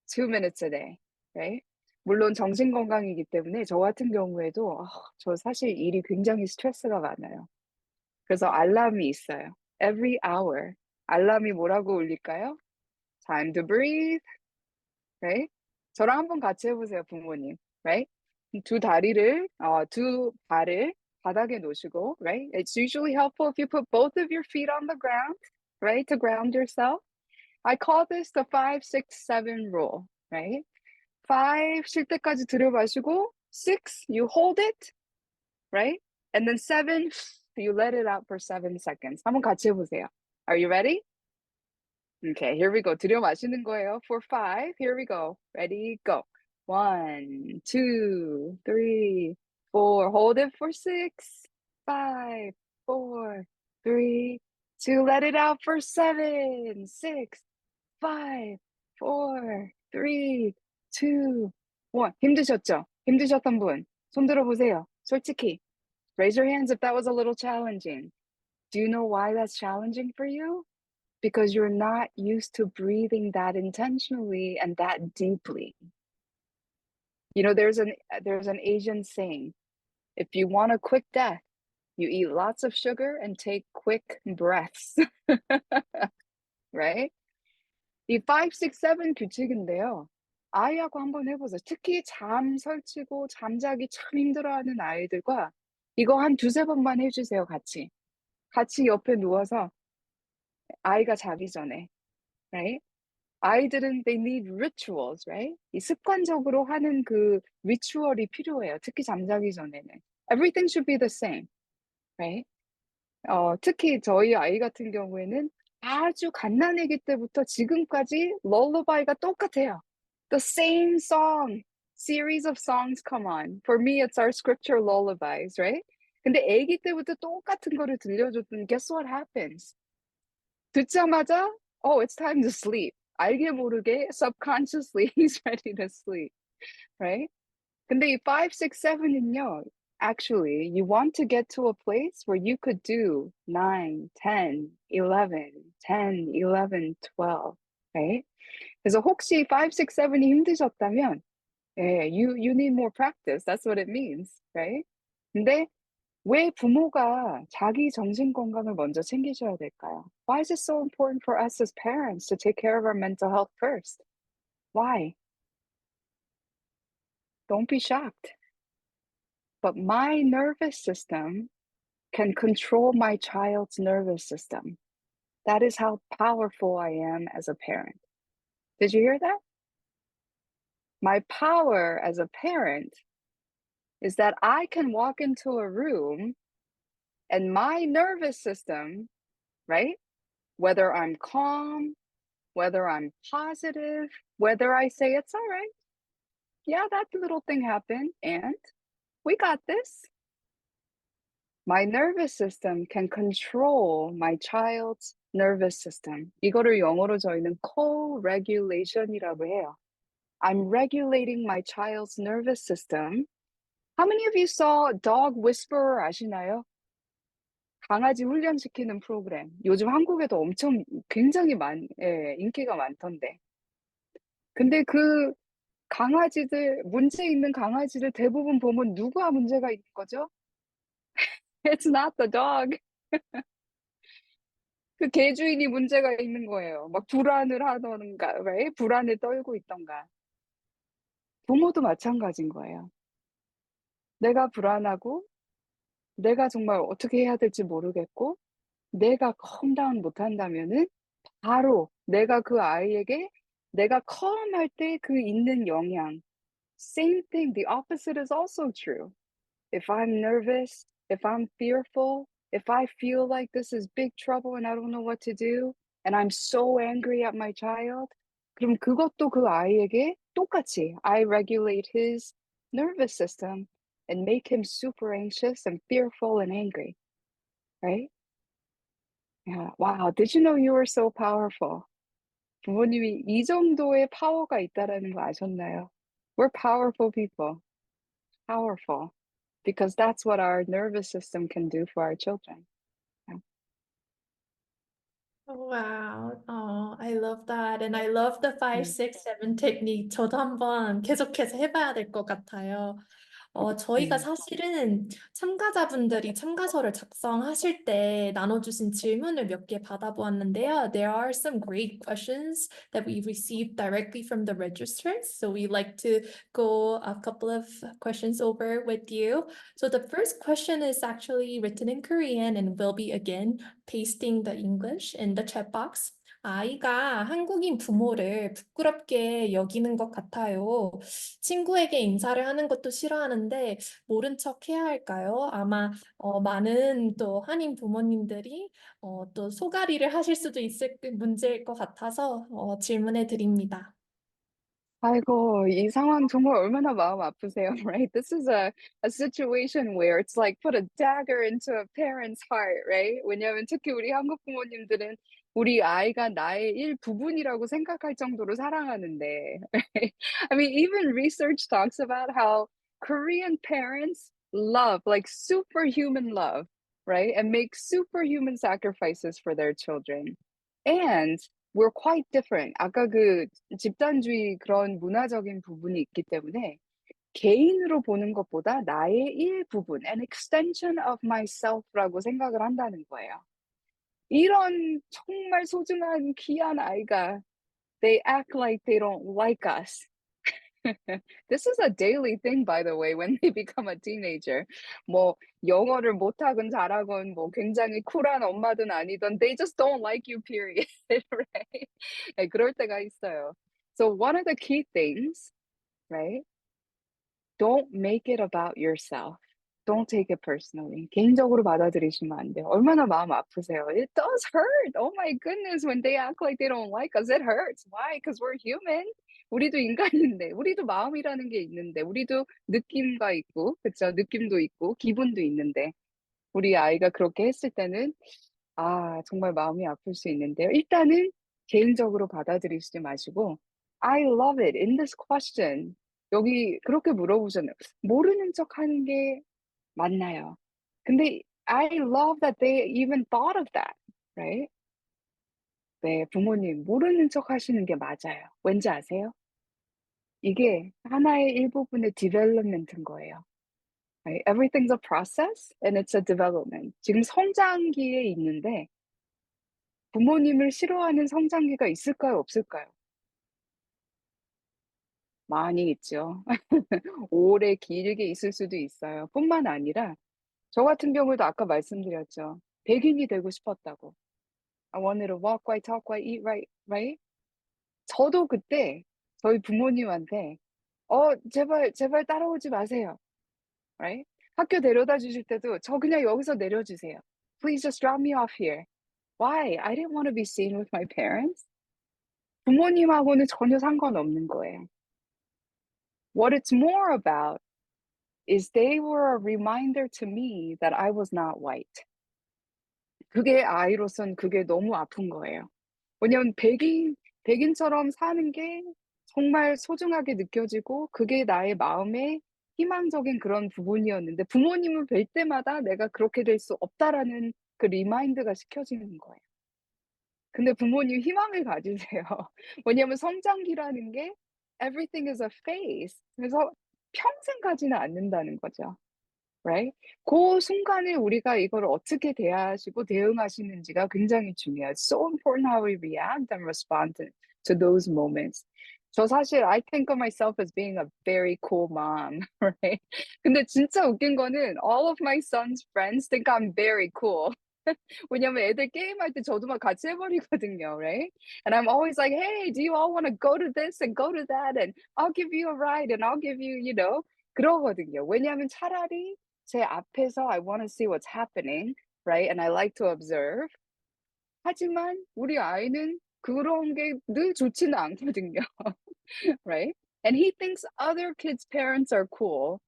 2 minutes a day, right? 물론 정신 건강이기 때문에 저 같은 경우에도 저 사실 일이 굉장히 스트레스가 많아요. 그래서 알람이 있어요. Every hour. 알람이 뭐라고 울릴까요? Time to breathe, right? 저랑 한번 같이 해보세요, 부모님, right? 두 발을 바닥에 놓으시고, right? It's usually helpful if you put both of your feet on the ground, right? To ground yourself. I call this the 5, 6, 7 rule, right? 5, 쉴 때까지 들여마시고, 6, you hold it, right? And then 7, you let it out for 7 seconds. 한번 같이 해보세요. Are you ready? Okay, here we go. 들여 마시는 거예요. For five. Here we go. Ready, go. One, two, three, four. Hold it for six. Five, four, three, two. Let it out for seven. Six, five, four, three, two, one. 힘드셨죠? 힘드셨던 분, 손 들어보세요. 솔직히. Raise your hands if that was a little challenging. Do you know why that's challenging for you? Because you're not used to breathing that intentionally and that deeply. You know, there's an Asian saying, if you want a quick death, you eat lots of sugar and take quick breaths. Right? 이 5, 6, 7 규칙인데요. 아이하고 한번 해보세요. 특히 잠 설치고 잠자기 참 힘들어하는 아이들과 이거 한 두세 번만 해주세요, 같이. 같이 옆에 누워서 아이가 자기 전에. Right? 아이들은 they need rituals, right? 이 습관적으로 하는 그 리추얼이 필요해요. 특히 잠자기 전에는. Everything should be the same, right? 특히 저희 아이 같은 경우에는 아주 갓난아기 때부터 지금까지 럴러바이가 똑같아요. The same song, series of songs come on. For me, it's our scripture lullabies, right? 근데 아기 때부터 똑같은 거를 들려줬더니 guess what happens? 듣자마자 oh, it's time to sleep. 알게 모르게 subconsciously he's ready to sleep, right? 근데 이 5, 6, 7은요, actually, you want to get to a place where you could do 9, 10, 11, 10, 11, 12, right? 그래서 혹시 5, 6, 7이 힘드셨다면, 예, you need more practice. That's what it means, right? 근데 왜 부모가 자기 정신 건강을 먼저 챙기셔야 될까요? Why is it so important for us as parents to take care of our mental health first? Why? Don't be shocked. But my nervous system can control my child's nervous system. That is how powerful I am as a parent. Did you hear that? My power as a parent is that I can walk into a room and my nervous system, right? Whether I'm calm, whether I'm positive, whether I say it's all right. Yeah, that little thing happened and we got this. My nervous system can control my child's nervous system. 이거를 영어로 저희는 co-regulation이라고 해요. I'm regulating my child's nervous system. How many of you saw Dog Whisperer 아시나요? 강아지 훈련시키는 프로그램. 요즘 한국에도 엄청 굉장히 인기가 많던데. 근데 그 강아지들, 문제 있는 강아지를 대부분 보면 누가 문제가 있는 거죠? It's not the dog. 그 개주인이 문제가 있는 거예요. 막 불안을 하던가, right? 불안을 떨고 있던가. 부모도 마찬가지인 거예요. 내가 불안하고, 내가 정말 어떻게 해야 될지 모르겠고, 내가 calm 못 한다면은 바로 내가 그 아이에게 내가 calm할 때 그 있는 영향. Same thing. The opposite is also true. If I'm nervous, if I'm fearful, if I feel like this is big trouble and I don't know what to do, and I'm so angry at my child, 그럼 그것도 그 아이에게 똑같이 I regulate his nervous system and make him super anxious and fearful and angry, right? Yeah. Wow. Did you know you were so powerful? 부모님이 이 정도의 파워가 있다라는 거 아셨나요? We're powerful people. Powerful. Because that's what our nervous system can do for our children. Yeah. Wow. Oh, I love that. And I love the 5, 6, 7 technique. 저도 한번 계속해서 해봐야 될 것 같아요. 저희가 음. 사실은 참가자분들이 참가서를 작성하실 때 나눠주신 질문을 몇 개 받아보았는데요. There are some great questions that we received directly from the registrants. So we like to go a couple of questions over with you. So the first question is actually written in Korean and will be again pasting the English in the chat box. 아이가 한국인 부모를 부끄럽게 여기는 것 같아요. 친구에게 인사를 하는 것도 싫어하는데 모른 척 해야 할까요? 아마 많은 또 한인 부모님들이 또 소가리를 하실 수도 있을 문제일 것 같아서 질문해 드립니다. 아이고, 이 상황 정말 얼마나 마음 아프세요, right? This is a situation where it's like put a dagger into a parent's heart, right? 왜냐하면 특히 우리 한국 부모님들은 우리 아이가 나의 일부분이라고 생각할 정도로 사랑하는데, right? I mean, even research talks about how Korean parents love, like superhuman love, right? And make superhuman sacrifices for their children. And we're quite different. 아까 그 집단주의 그런 문화적인 부분이 있기 때문에 개인으로 보는 것보다 나의 일부분, an extension of myself라고 생각을 한다는 거예요. 이런 정말 소중한 귀한 아이가 they act like they don't like us. This is a daily thing, by the way, when they become a teenager. 뭐 영어를 못하건 잘하건 뭐 굉장히 쿨한 엄마든 아니든 they just don't like you, period. right? 네, 그럴 때가 있어요. So one of the key things, right? Don't make it about yourself. Don't take it personally. 개인적으로 받아들이시면 안 돼요. 얼마나 마음 아프세요. It does hurt. Oh my goodness. When they act like they don't like us, it hurts. Why? Because we're human. 우리도 인간인데, 우리도 마음이라는 게 있는데, 우리도 느낌과 있고, 그쵸? 느낌도 있고, 기분도 있는데, 우리 아이가 그렇게 했을 때는 아 정말 마음이 아플 수 있는데요. 일단은 개인적으로 받아들이시지 마시고 I love it in this question. 여기 그렇게 물어보셨네요. 모르는 척하는 게 맞나요? 근데 I love that they even thought of that. right? 네, 부모님 모르는 척하시는 게 맞아요. 왠지 아세요? 이게 하나의 일부분의 development인 거예요. right? Everything's a process and it's a development. 지금 성장기에 있는데 부모님을 싫어하는 성장기가 있을까요? 없을까요? 많이 있죠. 오래 길게 있을 수도 있어요. 뿐만 아니라 저 같은 경우에도 아까 말씀드렸죠. 백인이 되고 싶었다고. I wanted to walk right, talk right, eat right, right? 저도 그때 저희 부모님한테 제발 제발 따라오지 마세요. right? 학교 데려다 주실 때도 저 그냥 여기서 내려주세요. Please just drop me off here. Why? I didn't want to be seen with my parents. 부모님하고는 전혀 상관없는 거예요. What it's more about is they were a reminder to me that I was not white. 그게 아이로선 그게 너무 아픈 거예요. 왜냐면 백인처럼 사는 게 정말 소중하게 느껴지고 그게 나의 마음의 희망적인 그런 부분이었는데 부모님을 뵐 때마다 '내가 그렇게 될 수 없다.'라는 그 리마인드가 시켜지는 거예요. 근데 부모님 희망을 가지세요. 왜냐하면 성장기라는 게 everything is a phase. 그래서 평생 가지는 않는다는 거죠. right? 그 순간에 우리가 이걸 어떻게 대하시고 대응하시는지가 굉장히 중요해요. It's so important how we react and respond to those moments. 저 사실 I think of myself as being a very cool mom, right? 근데 진짜 웃긴 거는 all of my son's friends think I'm very cool. 왜냐면 애들 게임할 때 저도 막 같이 해 버리거든요. right? And I'm always like, "Hey, do you all wanna go to this and go to that and I'll give you a ride and I'll give you" you know 그러거든요. 왜냐하면 차라리 제 앞에서 I wanna see what's happening, right? And I like to observe. 하지만 우리 아이는 그런 게 늘 좋지는 않거든요. right? And he thinks other kids' parents are cool.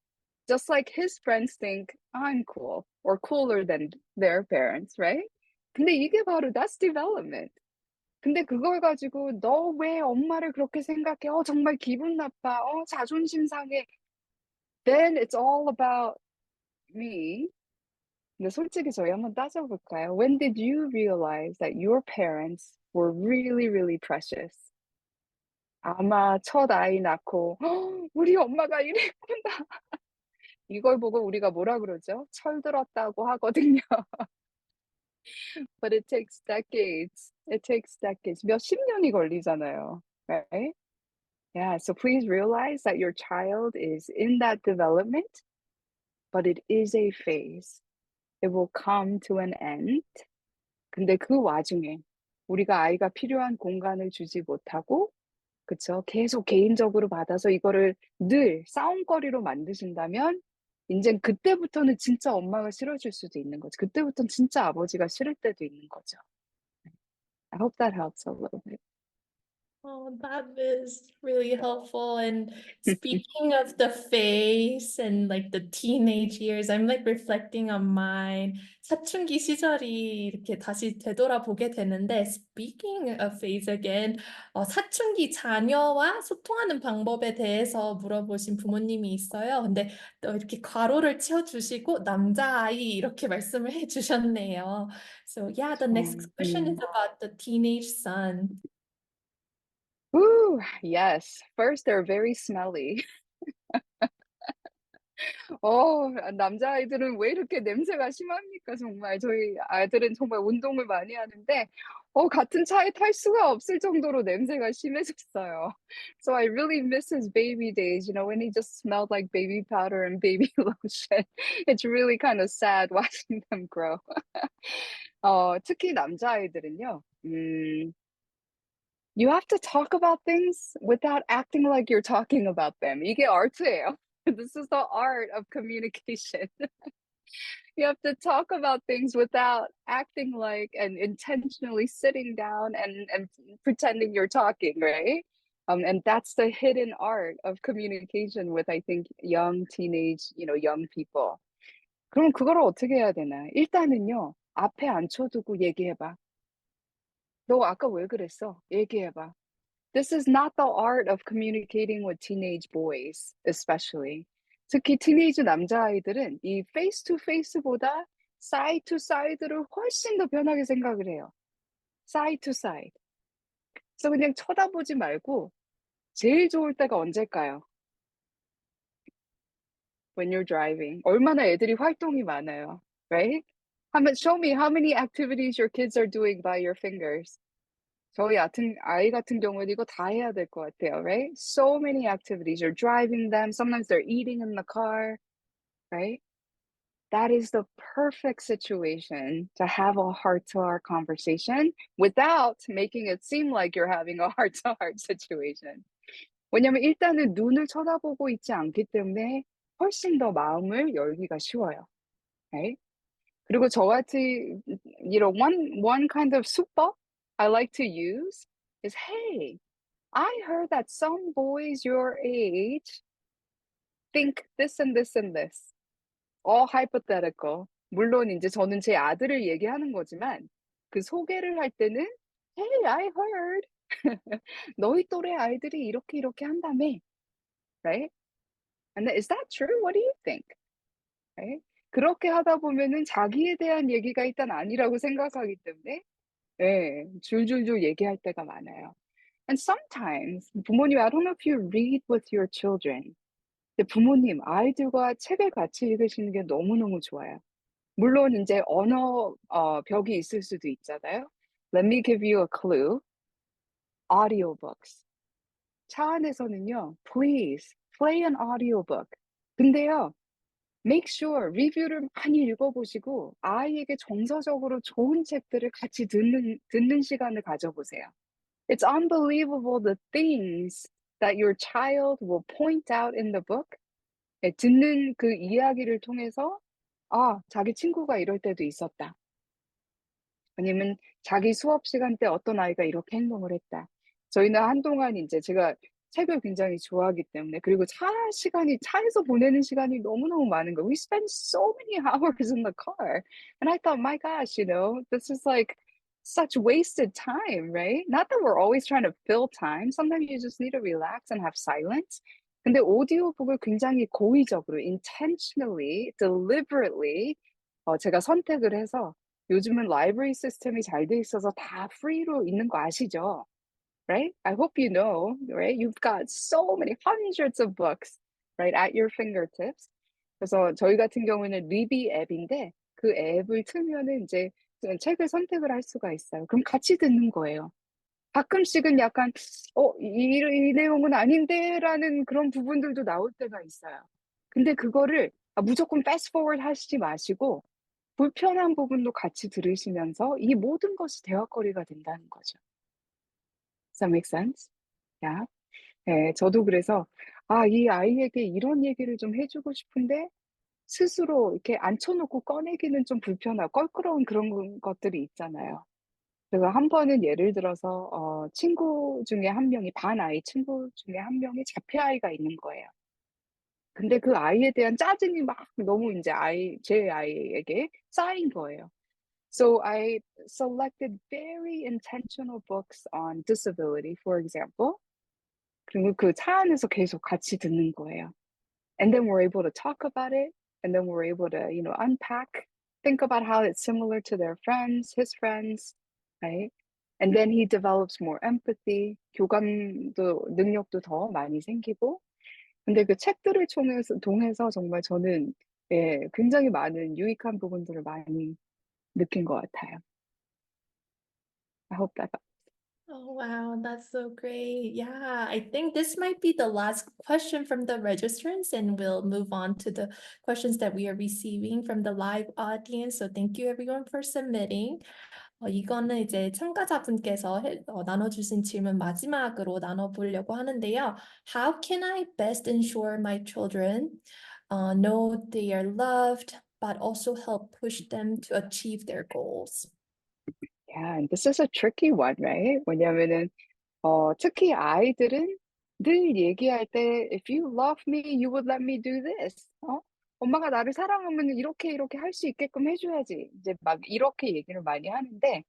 Just like his friends think I'm cool or cooler than their parents, right? 근데 이게 바로 that's development. 근데 그걸 가지고 "너 왜 엄마를 그렇게 생각해? 정말 기분 나빠. 자존심 상해." Then it's all about me. 근데 솔직히 저희 한번 따져볼까요? When did you realize that your parents were really, really precious? 아마 첫 아이 낳고 "우리 엄마가 이랬구나." 이걸 보고 우리가 뭐라 그러죠? 철들었다고 하거든요. But it takes decades. It takes decades. 몇십 년이 걸리잖아요. right? Yeah, so please realize that your child is in that development, but it is a phase. It will come to an end. 근데 그 와중에 우리가 아이가 필요한 공간을 주지 못하고 그쵸. 계속 개인적으로 받아서 이거를 늘 싸움거리로 만드신다면 인젠 그때부터는 진짜 엄마가 싫어질 수도 있는 거죠. 그때부터는 진짜 아버지가 싫을 때도 있는 거죠. I hope that helps a little bit. Oh, that is really helpful. And speaking of the face and like the teenage years, I'm like reflecting on mine. 사춘기 시절이 이렇게 다시 되돌아보게 되는데, speaking of face again, 사춘기 자녀와 소통하는 방법에 대해서 물어보신 부모님이 있어요. 근데 또 이렇게 괄호를 치워주시고 남자아이 이렇게 말씀을 해주셨네요. So yeah, the next question is about the teenage son. Ooh, yes. First, they're very smelly. 남자아이들은 왜 이렇게 냄새가 심합니까 정말. 저희 아들은 정말 운동을 많이 하는데 같은 차에 탈 수가 없을 정도로 냄새가 심해졌어요. So I really miss his baby days, when he just smelled like baby powder and baby lotion. It's really kind of sad watching them grow. 특히 남자아이들은요. You have to talk about things without acting like you're talking about them. 이게 art예요. This is the art of communication. You have to talk about things without acting like and intentionally sitting down and pretending you're talking, right? And that's the hidden art of communication with, I think, young teenage, young people. 그럼 그거를 어떻게 해야 되나? 일단은요, 앞에 앉혀두고 얘기해 봐. 너 아까 왜 그랬어? 얘기해 봐. This is not the art of communicating with teenage boys, especially. 특히 티네이지 남자아이들은 이 face to face보다 side to side를 훨씬 더 편하게 생각을 해요. side to side. 그래서 그냥 쳐다보지 말고 제일 좋을 때가 언제일까요? When you're driving. 얼마나 애들이 활동이 많아요. Right? Show me how many activities your kids are doing by your fingers. 저희 아이 같은 경우에도 이거 다 해야 될 것 같아요, right? So many activities. You're driving them. Sometimes they're eating in the car, right? That is the perfect situation to have a heart-to-heart conversation without making it seem like you're having a heart-to-heart situation. 왜냐면 일단은 눈을 쳐다보고 있지 않기 때문에 훨씬 더 마음을 열기가 쉬워요, right? 그리고 저같이, one kind of 수법 I like to use is, hey, I heard that some boys your age think this and this and this. All hypothetical. 물론 이제 저는 제 아들을 얘기하는 거지만 그 소개를 할 때는 Hey, I heard. 너희 또래 아이들이 이렇게 이렇게 한다며. Right? And then, is that true? What do you think? Right? 그렇게 하다 보면은 자기에 대한 얘기가 일단 아니라고 생각하기 때문에 예, 줄줄줄 얘기할 때가 많아요. And sometimes 부모님, I don't know if you read with your children. 근데 부모님, 아이들과 책을 같이 읽으시는 게 너무너무 좋아요. 물론 인제 언어 벽이 있을 수도 있잖아요. Let me give you a clue. Audiobooks. 차 안에서는요, please play an audiobook. 근데요, make sure 리뷰를 많이 읽어보시고 아이에게 정서적으로 좋은 책들을 같이 듣는 시간을 가져보세요. It's unbelievable the things that your child will point out in the book. 예, 듣는 그 이야기를 통해서 '아, 자기 친구가 이럴 때도 있었다.' 아니면 '자기 수업 시간 때 어떤 아이가 이렇게 행동을 했다.' 저희는 한동안 인제 제가 책을 굉장히 좋아하기 때문에 그리고 차에서 보내는 시간이 너무너무 많은 거예요. We spend so many hours in the car. And I thought, "My gosh, this is like such wasted time," right? Not that we're always trying to fill time. Sometimes you just need to relax and have silence. 근데 오디오북을 굉장히 고의적으로 intentionally, deliberately 제가 선택을 해서 요즘은 라이브러리 시스템이 잘 돼 있어서 다 프리로 있는 거 아시죠? Right? I hope you know, right? You've got so many hundreds of books, right, at your fingertips. 그래서 저희 같은 경우에는 리비 앱인데 그 앱을 틀면은 인제 책을 선택을 할 수가 있어요. 그럼 같이 듣는 거예요. 가끔씩은 약간 '이 내용은 아닌데.'라는 그런 부분들도 나올 때가 있어요. 근데 그거를 무조건 fast forward 하시지 마시고 불편한 부분도 같이 들으시면서 이 모든 것이 대화거리가 된다는 거죠. Does that make sense? Yeah. 네. 저도 그래서 이 아이에게 이런 얘기를 좀 해 주고 싶은데 스스로 이렇게 앉혀 놓고 꺼내기는 좀 불편하고 껄끄러운 그런 것들이 있잖아요. 그래서 한 번은 예를 들어서 친구 중에 한 명이 반 아이 친구 중에 한 명이 자폐 아이가 있는 거예요. 근데 그 아이에 대한 짜증이 막 너무 인제 제 아이에게 쌓인 거예요. So I selected very intentional books on disability, for example. 그리고 그 차 안에서 계속 같이 듣는 거예요. And then we're able to talk about it, and then we're able to, unpack, think about how it's similar to their friends, his friends, right? And then he develops more empathy, 교감도 능력도 더 많이 생기고. 근데 그 책들을 통해서 정말 저는 굉장히 많은 유익한 부분들을 많이 느낀 것 같아요. I hope that. Oh, wow, that's so great. Yeah, I think this might be the last question from the registrants, and we'll move on to the questions that we are receiving from the live audience. So thank you everyone for submitting. 이거는 이제 참가자분께서 나눠주신 질문 마지막으로 나눠보려고 하는데요. How can I best ensure my children know they are loved, but also help push them to achieve their goals? Yeah, and this is a tricky one, right? 왜냐면은 특히 아이들은 늘 얘기할 때 "If you love me, you would let me do this." "엄마가 나를 사랑하면 이렇게 이렇게 할 수 있게끔 해 줘야지." 이제 막 이렇게 얘기를 많이 하는데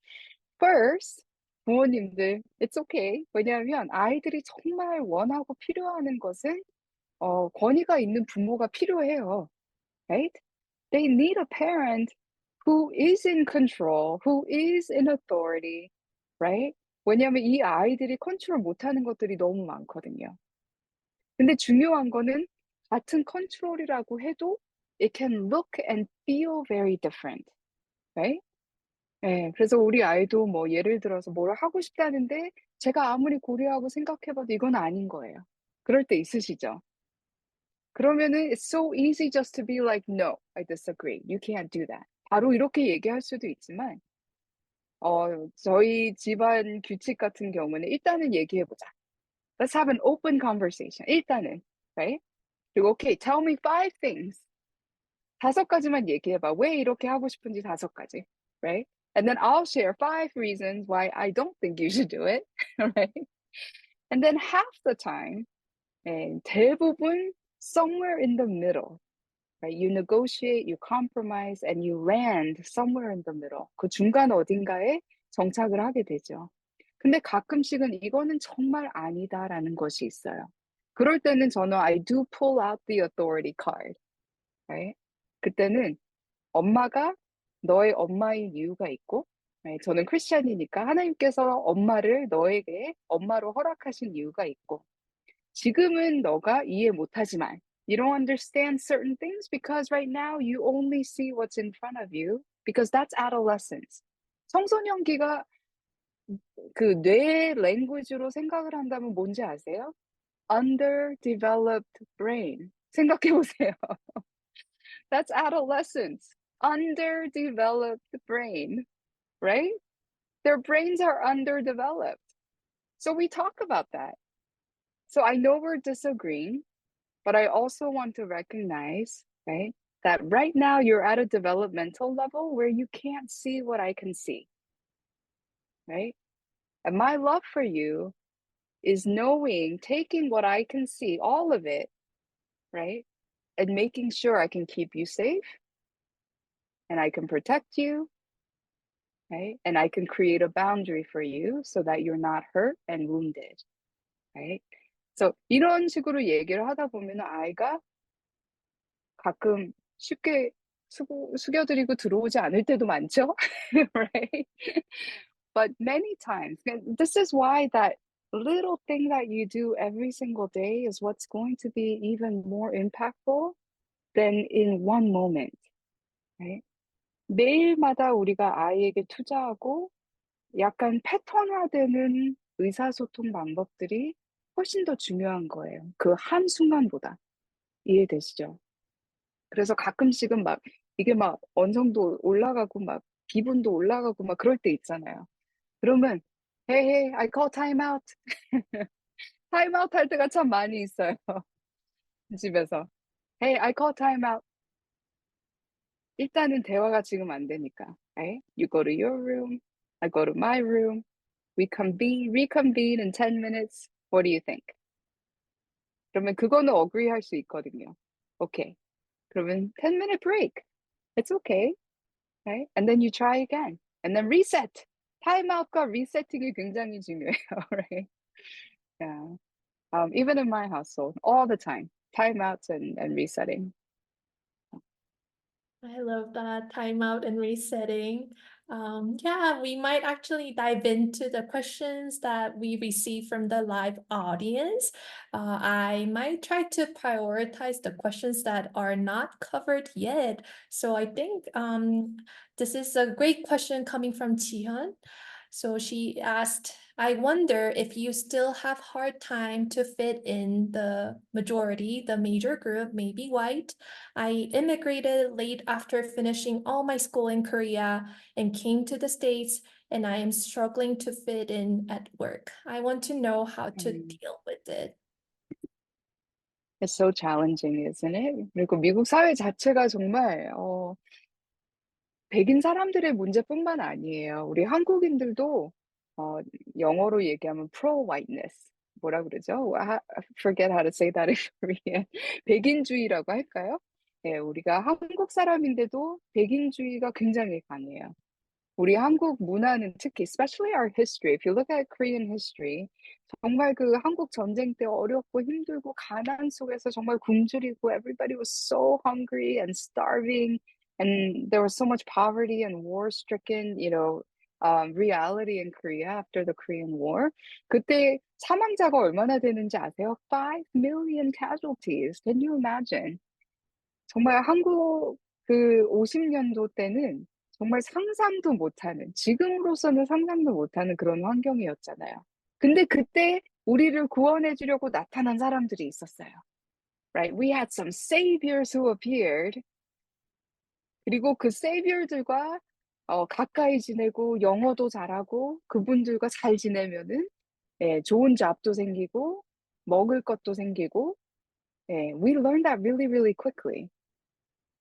first 부모님들 it's okay. 왜냐하면 아이들이 정말 원하고 필요하는 것은 권위가 있는 부모가 필요해요. Right? They need a parent who is in control, who is in authority, right? 왜냐하면 이 아이들이 컨트롤 못하는 것들이 너무 많거든요. 근데 중요한 거는 같은 컨트롤이라고 해도 it can look and feel very different, right? 예. 그래서 우리 아이도 뭐 예를 들어서 뭘 하고 싶다는데 제가 아무리 고려하고 생각해 봐도 이건 아닌 거예요. 그럴 때 있으시죠? 그러면은 it's so easy just to be like, "No, I disagree. You can't do that." 바로 이렇게 얘기할 수도 있지만 저희 집안 규칙 같은 경우는 일단은 얘기해 보자. Let's have an open conversation. 일단은. Right? 그리고 "Okay, tell me 5 things." 5가지만 얘기해 봐. 왜 이렇게 하고 싶은지 5가지. Right? And then I'll share 5 reasons why I don't think you should do it. Right? And then half the time 대부분 somewhere in the middle. Right? You negotiate, you compromise, and you land somewhere in the middle. 그 중간 어딘가에 정착을 하게 되죠. 근데 가끔씩은 '이거는 정말 아니다.'라는 것이 있어요. 그럴 때는 저는 I do pull out the authority card. Right? 그때는 엄마가 너의 엄마인 이유가 있고, 저는 크리스찬이니까 하나님께서 엄마를 너에게 엄마로 허락하신 이유가 있고, 지금은 너가 이해 못하지만 you don't understand certain things because right now you only see what's in front of you because that's adolescence. 청소년기가 그 뇌 랭귀지로 생각을 한다면 뭔지 아세요? Underdeveloped brain. 생각해 보세요. That's adolescence. Underdeveloped brain, right? Their brains are underdeveloped. So we talk about that. So I know we're disagreeing, but I also want to recognize, right, that right now you're at a developmental level where you can't see what I can see, right? And my love for you is knowing, taking what I can see, all of it, right, and making sure I can keep you safe and I can protect you, right? And I can create a boundary for you so that you're not hurt and wounded, right? So 이런 식으로 얘기를 하다 보면 아이가 가끔 쉽게 숙여드리고 들어오지 않을 때도 많죠. Right? But many times, and this is why that little thing that you do every single day is what's going to be even more impactful than in one moment, right? 매일마다 우리가 아이에게 투자하고 약간 패턴화되는 의사소통 방법들이 훨씬 더 중요한 거예요. 그 한순간보다. 이해되시죠? 그래서 가끔씩은 막 이게 막 언성도 올라가고 막 기분도 올라가고 막 그럴 때 있잖아요. 그러면 "Hey, hey, I call time out." 타임 아웃 할 때가 참 많이 있어요, 집에서. "Hey, I call time out." 일단은 대화가 지금 안 되니까. Right? You go to your room, I go to my room. We reconvene in 10 minutes. What do you think? 그러면 그거는 agree 할 수 있거든요. 오케이. 그러면 10 minute break. It's okay. Right? And then you try again. And then reset. 타임아웃과 리세팅이 굉장히 중요해요. Right? Yeah. Even in my household, all the time, timeouts and resetting. I love that timeout and resetting. Yeah, we might actually dive into the questions that we receive from the live audience. I might try to prioritize the questions that are not covered yet. So I think this is a great question coming from Jihyun. So she asked, I wonder if you still have hard time to fit in the majority, the major group, maybe white. I immigrated late after finishing all my school in Korea and came to the States, and I am struggling to fit in at work. I want to know how to 음. deal with it. It's so challenging, isn't it? 그리고 미국 사회 자체가 정말 백인 사람들의 문제뿐만 아니에요. 우리 한국인들도 어 영어로 얘기하면 pro whiteness 뭐라 그러죠? I forget how to say that in Korean. 백인주의라고 할까요? 예, 우리가 한국 사람인데도 백인주의가 굉장히 강해요. 우리 한국 문화는 특히 especially our history. If you look at Korean history, 정말 그 한국 전쟁 때 어렵고 힘들고 가난 속에서 정말 굶주리고 everybody was so hungry and starving and there was so much poverty and war-stricken, reality in Korea after the Korean War. 그때 사망자가 얼마나 되는지 아세요? 5 million casualties. Can you imagine? 정말 한국 그 50년도 때는 정말 상상도 못하는, 지금으로서는 상상도 못하는 그런 환경이었잖아요. 근데 그때 우리를 구원해 주려고 나타난 사람들이 있었어요. Right? We had some saviors who appeared. 그리고 그 savior들과 가까이 지내고 영어도 잘하고 그분들과 잘 지내면은 예, 좋은 잡도 생기고 먹을 것도 생기고 예, we learned that really, really quickly.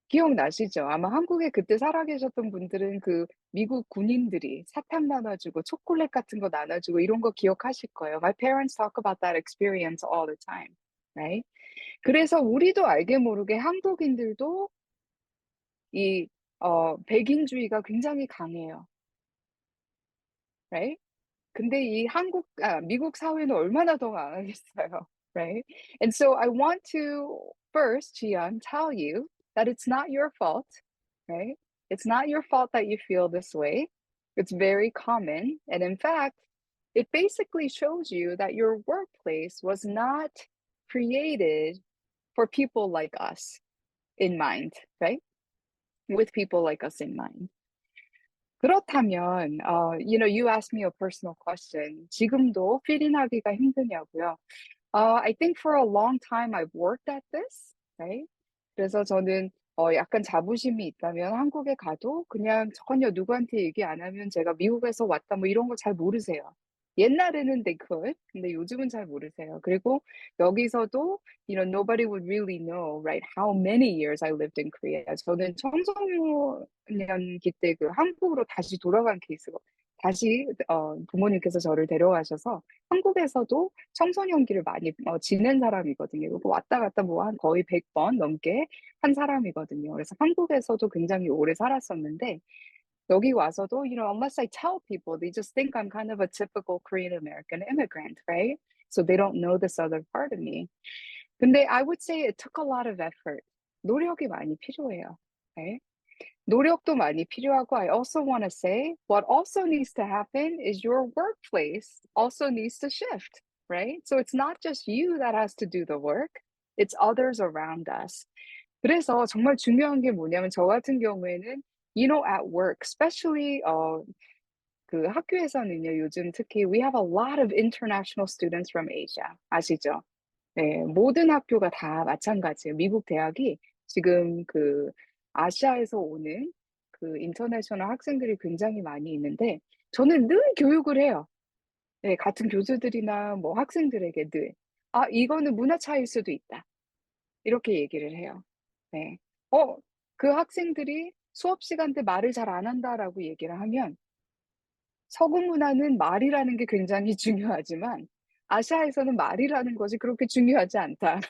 기억나시죠? 아마 한국에 그때 살아 계셨던 분들은 그 미국 군인들이 사탕 나눠 주고 초콜릿 같은 거 나눠 주고 이런 거 기억하실 거예요. My parents talk about that experience all the time. Right? 그래서 우리도 알게 모르게 한국인들도 이 백인주의가 굉장히 강해요. Right? 근데 이 미국 사회는 얼마나 더 강하겠어요. Right? And so I want to first, Jian, tell you that it's not your fault, right? It's not your fault that you feel this way. It's very common. And in fact, it basically shows you that your workplace was not created for people like us in mind, right? With people like us in mind. 그렇다면 you asked me a personal question. 지금도 필인하기가 힘드냐고요? I think for a long time I've worked at this, right? 그래서 저는 약간 자부심이 있다면 한국에 가도 그냥 전혀 누구한테 얘기 안 하면 제가 미국에서 왔다 뭐 이런 거 잘 모르세요. 옛날에는 they could. 근데 요즘은 잘 모르세요. 그리고 여기서도 nobody would really know, right? How many years I lived in Korea. 저는 청소년기 때 그 한국으로 다시 돌아간 케이스고 다시 부모님께서 저를 데려가셔서 한국에서도 청소년기를 많이 지낸 사람이거든요. 그리고 왔다 갔다 뭐 한 거의 100번 넘게 한 사람이거든요. 그래서 한국에서도 굉장히 오래 살았었는데 여기 와서도 unless I tell people, they just think I'm kind of a typical Korean American immigrant, right? So they don't know this other part of me. 근데 I would say it took a lot of effort. 노력이 많이 필요해요. right? 노력도 많이 필요하고 I also want to say what also needs to happen is your workplace also needs to shift, right? So it's not just you that has to do the work, it's others around us. 그래서 정말 중요한 게 뭐냐면 저 같은 경우에는 at work, especially 그 학교에서는요, 요즘 특히 we have a lot of international students from Asia. 아시죠? 네, 모든 학교가 다 마찬가지예요. 미국 대학이 지금 아시아에서 오는 그 인터내셔널 학생들이 굉장히 많이 있는데 저는 늘 교육을 해요. 네, 같은 교수들이나 뭐 학생들에게 늘. "아 이거는 문화 차이일 수도 있다." 이렇게 얘기를 해요. 네. 어 그 학생들이 "수업 시간 때 말을 잘 안 한다."라고 얘기를 하면 서구 문화는 말이라는 게 굉장히 중요하지만 아시아에서는 말이라는 것이 그렇게 중요하지 않다.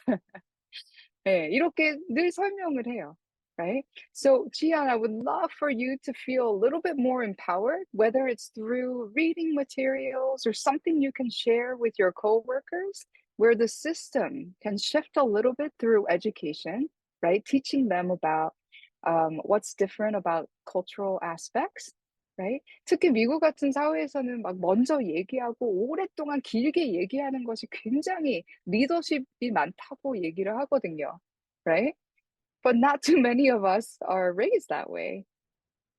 네, 이렇게 늘 설명을 해요. Right? So, Gian, I would love for you to feel a little bit more empowered, whether it's through reading materials or something you can share with your coworkers, where the system can shift a little bit through education, right? Teaching them about what's different about cultural aspects, right? 특히 미국 같은 사회에서는 막 먼저 얘기하고 오랫동안 길게 얘기하는 것이 굉장히 리더십이 많다고 얘기를 하거든요. Right? But not too many of us are raised that way.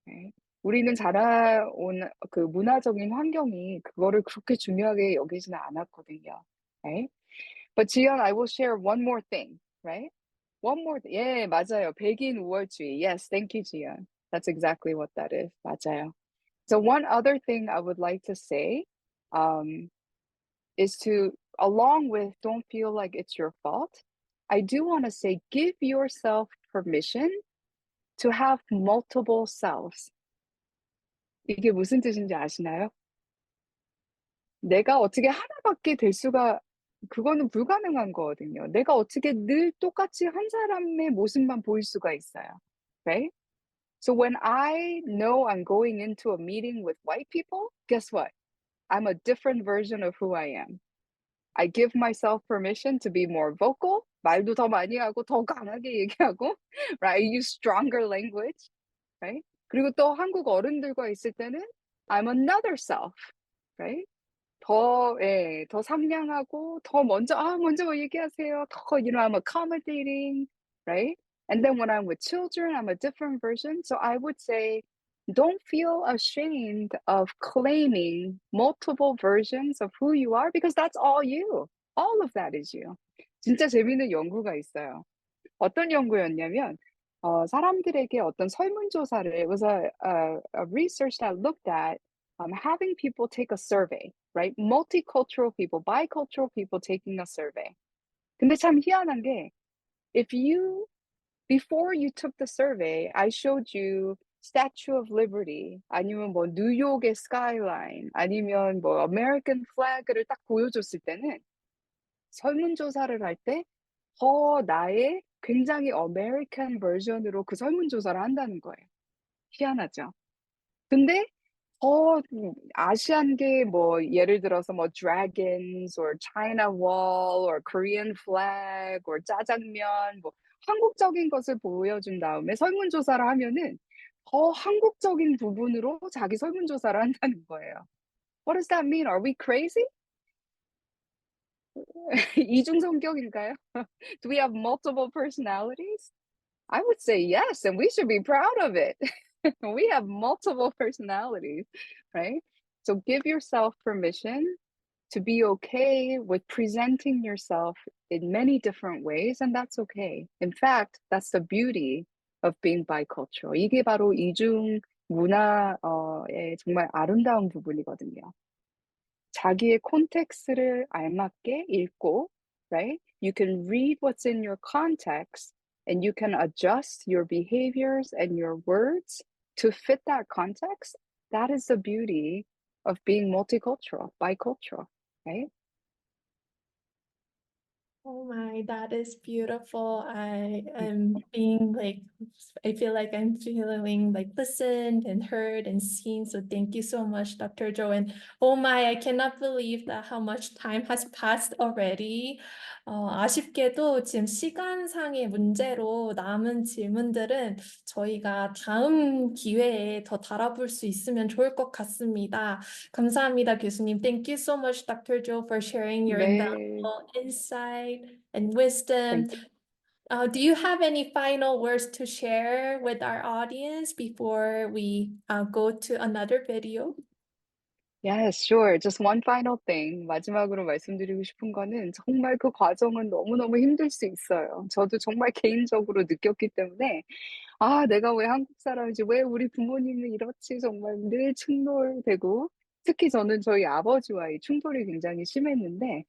Right? 우리는 자라온 그 문화적인 환경이 그거를 그렇게 중요하게 여기지는 않았거든요. Right? But 지연, I will share one more thing. Right? One more 예, 맞아요. 백인 우월주의. Yes, thank you, 지연. That's exactly what that is. 맞아요. So one other thing I would like to say um, is to, along with don't feel like it's your fault, I do want to say give yourself permission to have multiple selves. 이게 무슨 뜻인지 아시나요? 내가 어떻게 하나밖에 될 수가 그거는 불가능한 거거든요. 내가 어떻게 늘 똑같이 한 사람의 모습만 보일 수가 있어요. Right? So when I know I'm going into a meeting with white people, guess what? I'm a different version of who I am. I give myself permission to be more vocal. 말도 더 많이 하고 더 강하게 얘기하고, right? I use stronger language, right? 그리고 또 한국 어른들과 있을 때는 I'm another self, right? 더 상냥하고 더 먼저 얘기하세요. I'm accommodating, right? And then when I'm with children, I'm a different version. So I would say, don't feel ashamed of claiming multiple versions of who you are because that's all you. All of that is you. 진짜 재밌는 연구가 있어요. 어떤 연구였냐면 사람들에게 어떤 설문조사를 it was a research that looked at having people take a survey, right? Multicultural people, bicultural people taking a survey. 근데 참 희한한 게 if you before you took the survey, I showed you Statue of Liberty 아니면 뭐 뉴욕의 skyline 아니면 뭐 American flag를 딱 보여줬을 때는 설문조사를 할 때 더 나의 굉장히 아메리칸 버전으로 그 설문조사를 한다는 거예요. 희한하죠? 근데 아시안계 뭐 예를 들어서 뭐 dragons or China wall or Korean flag or 짜장면 뭐 한국적인 것을 보여준 다음에 설문조사를 하면은 더 한국적인 부분으로 자기 설문조사를 한다는 거예요. What does that mean? Are we crazy? 이중 성격인가요? Do we have multiple personalities? I would say yes, and we should be proud of it. We have multiple personalities, right? So give yourself permission to be okay with presenting yourself in many different ways, and that's okay. In fact, that's the beauty of being bicultural. 이게 바로 이중 문화의 정말 아름다운 부분이거든요. 자기의 콘텍스트를 알맞게 읽고, right? You can read what's in your context and you can adjust your behaviors and your words to fit that context. That is the beauty of being multicultural, bicultural, right? Oh my, that is beautiful. I am being like, I feel like I'm feeling like listened and heard and seen. So thank you so much, Dr. Joe. And oh my, I cannot believe that how much time has passed already. 아쉽게도 지금 시간상의 문제로 남은 질문들은 저희가 다음 기회에 더 달아볼 수 있으면 좋을 것 같습니다. 감사합니다, 교수님. Thank you so much, Dr. Joe, for sharing your 네, invaluable insight and wisdom. thank you. Do you have any final words to share with our audience before we go to another video? Yes, sure. Just one final thing. 마지막으로 말씀드리고 싶은 거는 정말 그 과정은 너무너무 힘들 수 있어요. 저도 정말 개인적으로 느꼈기 때문에 '아 내가 왜 한국 사람이지? 왜 우리 부모님은 이렇지?' 정말 늘 충돌되고 특히 저는 저희 아버지와의 충돌이 굉장히 심했는데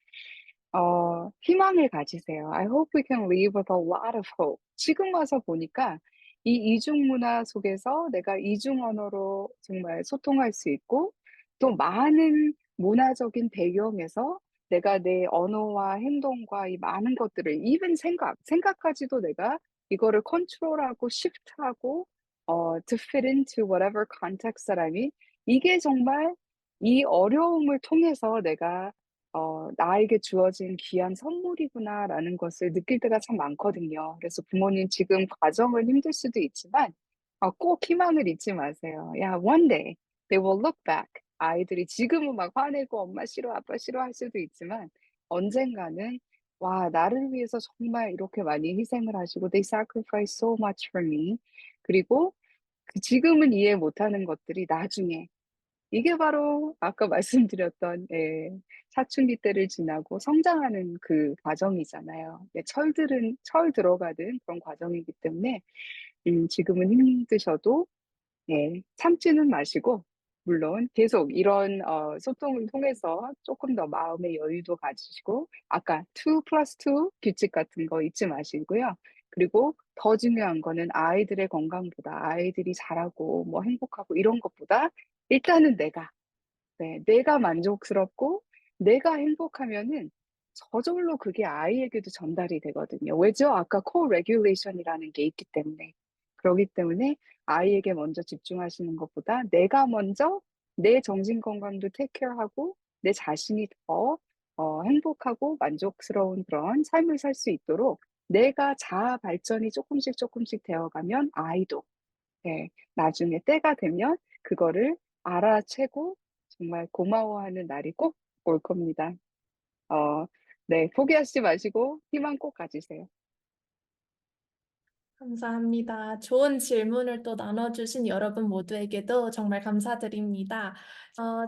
희망을 가지세요. I hope we can live with a lot of hope. 지금 와서 보니까 이 이중 문화 속에서 내가 이중 언어로 정말 소통할 수 있고 또 많은 문화적인 배경에서 내가 내 언어와 행동과 이 많은 것들을 even 생각까지도 내가 이거를 컨트롤하고 시프트하고 to fit into whatever context that I'm in 이게 정말 이 어려움을 통해서 내가 '나에게 주어진 귀한 선물이구나.'라는 것을 느낄 때가 참 많거든요. 그래서 부모님 지금 과정은 힘들 수도 있지만 꼭 희망을 잊지 마세요. Yeah, one day they will look back. 아이들이 지금은 막 화내고 "엄마 싫어. 아빠 싫어." 할 수도 있지만 언젠가는 '와 나를 위해서 정말 이렇게 많이 희생을 하시고 they sacrificed so much for me.' 그리고 그 지금은 이해 못하는 것들이 나중에 이게 바로 아까 말씀드렸던 사춘기 때를 지나고 성장하는 그 과정이잖아요. 철 들어가는 그런 과정이기 때문에 지금은 힘드셔도 참지는 마시고 물론 계속 이런 소통을 통해서 쪼끔 더 마음의 여유도 가지시고 아까 2 플러스 2 규칙 같은 거 잊지 마시고요. 그리고 더 중요한 거는 아이들의 건강보다 아이들이 잘하고 뭐 행복하고 이런 것보다 일단은 내가 만족스럽고 내가 행복하면은 저절로 그게 아이에게도 전달이 되거든요. 왜죠? 아까 co-regulation이라는 게 있기 때문에. 그러기 때문에 아이에게 먼저 집중하시는 것보다 내가 먼저 내 정신 건강도 테이크 케어하고 내 자신이 더 행복하고 만족스러운 그런 삶을 살 수 있도록 내가 자아 발전이 쪼끔씩 되어 가면 아이도 나중에 때가 되면 그거를 알아채고 정말 고마워하는 날이 꼭 올 겁니다. 어 네. 포기하지 마시고 희망 꼭 가지세요. 감사합니다. 좋은 질문을 또 나눠주신 여러분 모두에게도 정말 감사드립니다.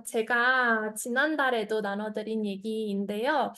제가 지난달에도 나눠드린 얘기인데요.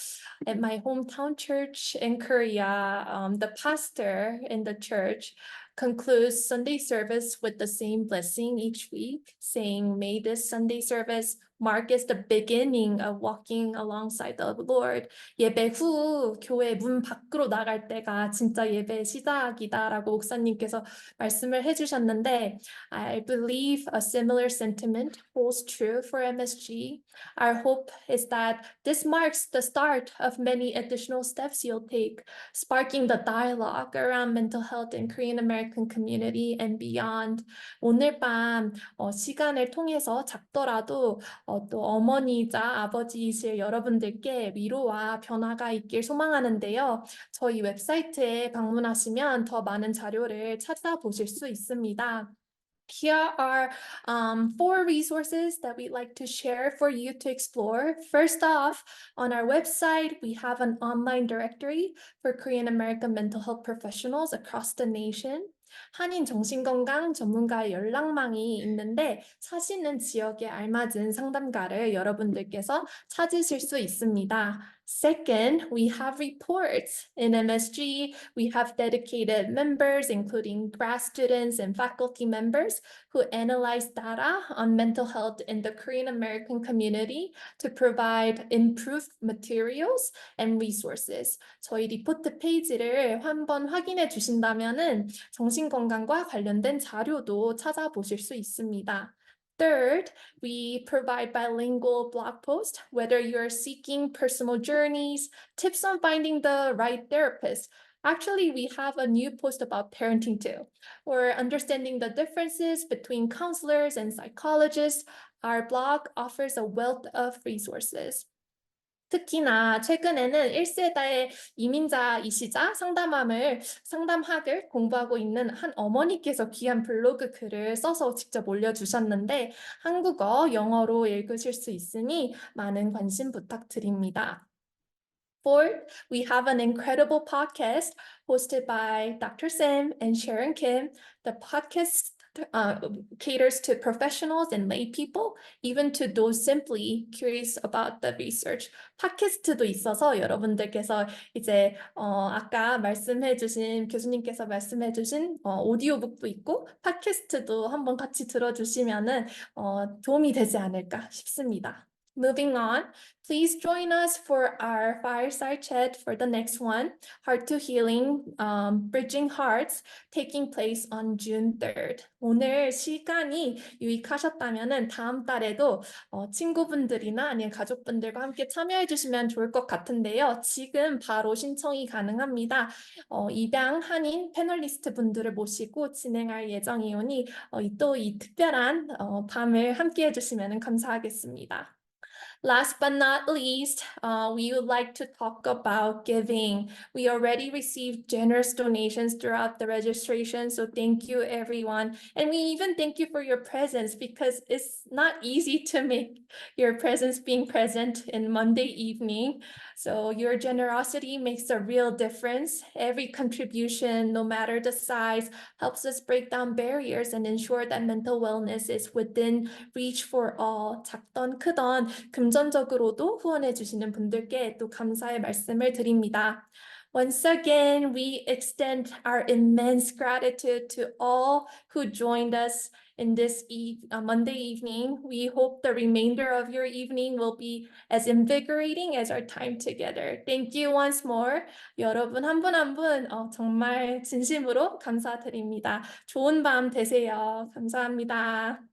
At my hometown church in Korea, the pastor in the church concludes Sunday service with the same blessing each week, saying, "May this Sunday service mark as the beginning of walking alongside the Lord." 예배 후 교회 문 밖으로 나갈 때가 진짜 예배의 시작이다라고 목사님께서 말씀을 해주셨는데, I believe a similar sentiment holds true for MSG. Our hope is that this marks the start of many additional steps you'll take, sparking the dialogue around mental health in Korean American community and beyond. 오늘 밤 시간을 통해서 작더라도 또 어머니이자 아버지이실 여러분들께 위로와 변화가 있길 소망하는데요. 저희 웹사이트에 방문하시면 더 많은 자료를 찾아보실 수 있습니다. Here are four resources that we'd like to share for you to explore. First off, on our website, we have an online directory for Korean American mental health professionals across the nation. 한인 정신건강 전문가의 연락망이 있는데 사시는 지역에 알맞은 상담가를 여러분들께서 찾으실 수 있습니다. Second, we have reports. In MSG, we have dedicated members, including grad students and faculty members, who analyze data on mental health in the Korean American community to provide improved materials and resources. 저희 리포트 페이지를 한번 확인해 주신다면은 정신건강과 관련된 자료도 찾아보실 수 있습니다. Third, we provide bilingual blog posts, whether you're seeking personal journeys, tips on finding the right therapist. Actually, we have a new post about parenting too, or understanding the differences between counselors and psychologists. Our blog offers a wealth of resources. 특히나 최근에는 1세대 이민자이시자 상담학을 공부하고 있는 한 어머니께서 귀한 블로그 글을 써서 직접 올려주셨는데 한국어, 영어로 읽으실 수 있으니 많은 관심 부탁드립니다. Fourth, we have an incredible podcast hosted by Dr. Sim and Sharon Kim. The podcast caters to professionals and lay people, even to those simply curious about the research. 팟캐스트도 있어서 여러분들께서 이제 아까 말씀해주신 교수님께서 말씀해주신 오디오북도 있고 팟캐스트도 한번 같이 들어주시면은 도움이 되지 않을까 싶습니다. Moving on, please join us for our fireside chat for the next one, Heart to Healing, Bridging Hearts, taking place on June 3rd. 오늘 시간이 유익하셨다면은 다음 달에도 친구분들이나 아니면 가족분들과 함께 참여해 주시면 좋을 것 같은데요. 지금 바로 신청이 가능합니다. 입양 한인 패널리스트 분들을 모시고 진행할 예정이오니 또 이 특별한 밤을 함께 해주시면 감사하겠습니다. Last but not least, we would like to talk about giving. We already received generous donations throughout the registration, so thank you everyone. And we even thank you for your presence because it's not easy to make your presence being present in Monday evening. So your generosity makes a real difference. Every contribution, no matter the size, helps us break down barriers and ensure that mental wellness is within reach for all. 작던 크던 금전적으로도 후원해 주시는 분들께 또 감사의 말씀을 드립니다. Once again, we extend our immense gratitude to all who joined us in this Monday evening. We hope the remainder of your evening will be as invigorating as our time together. Thank you once more. 여러분 한 분 한 분 정말 진심으로 감사드립니다. 좋은 밤 되세요. 감사합니다.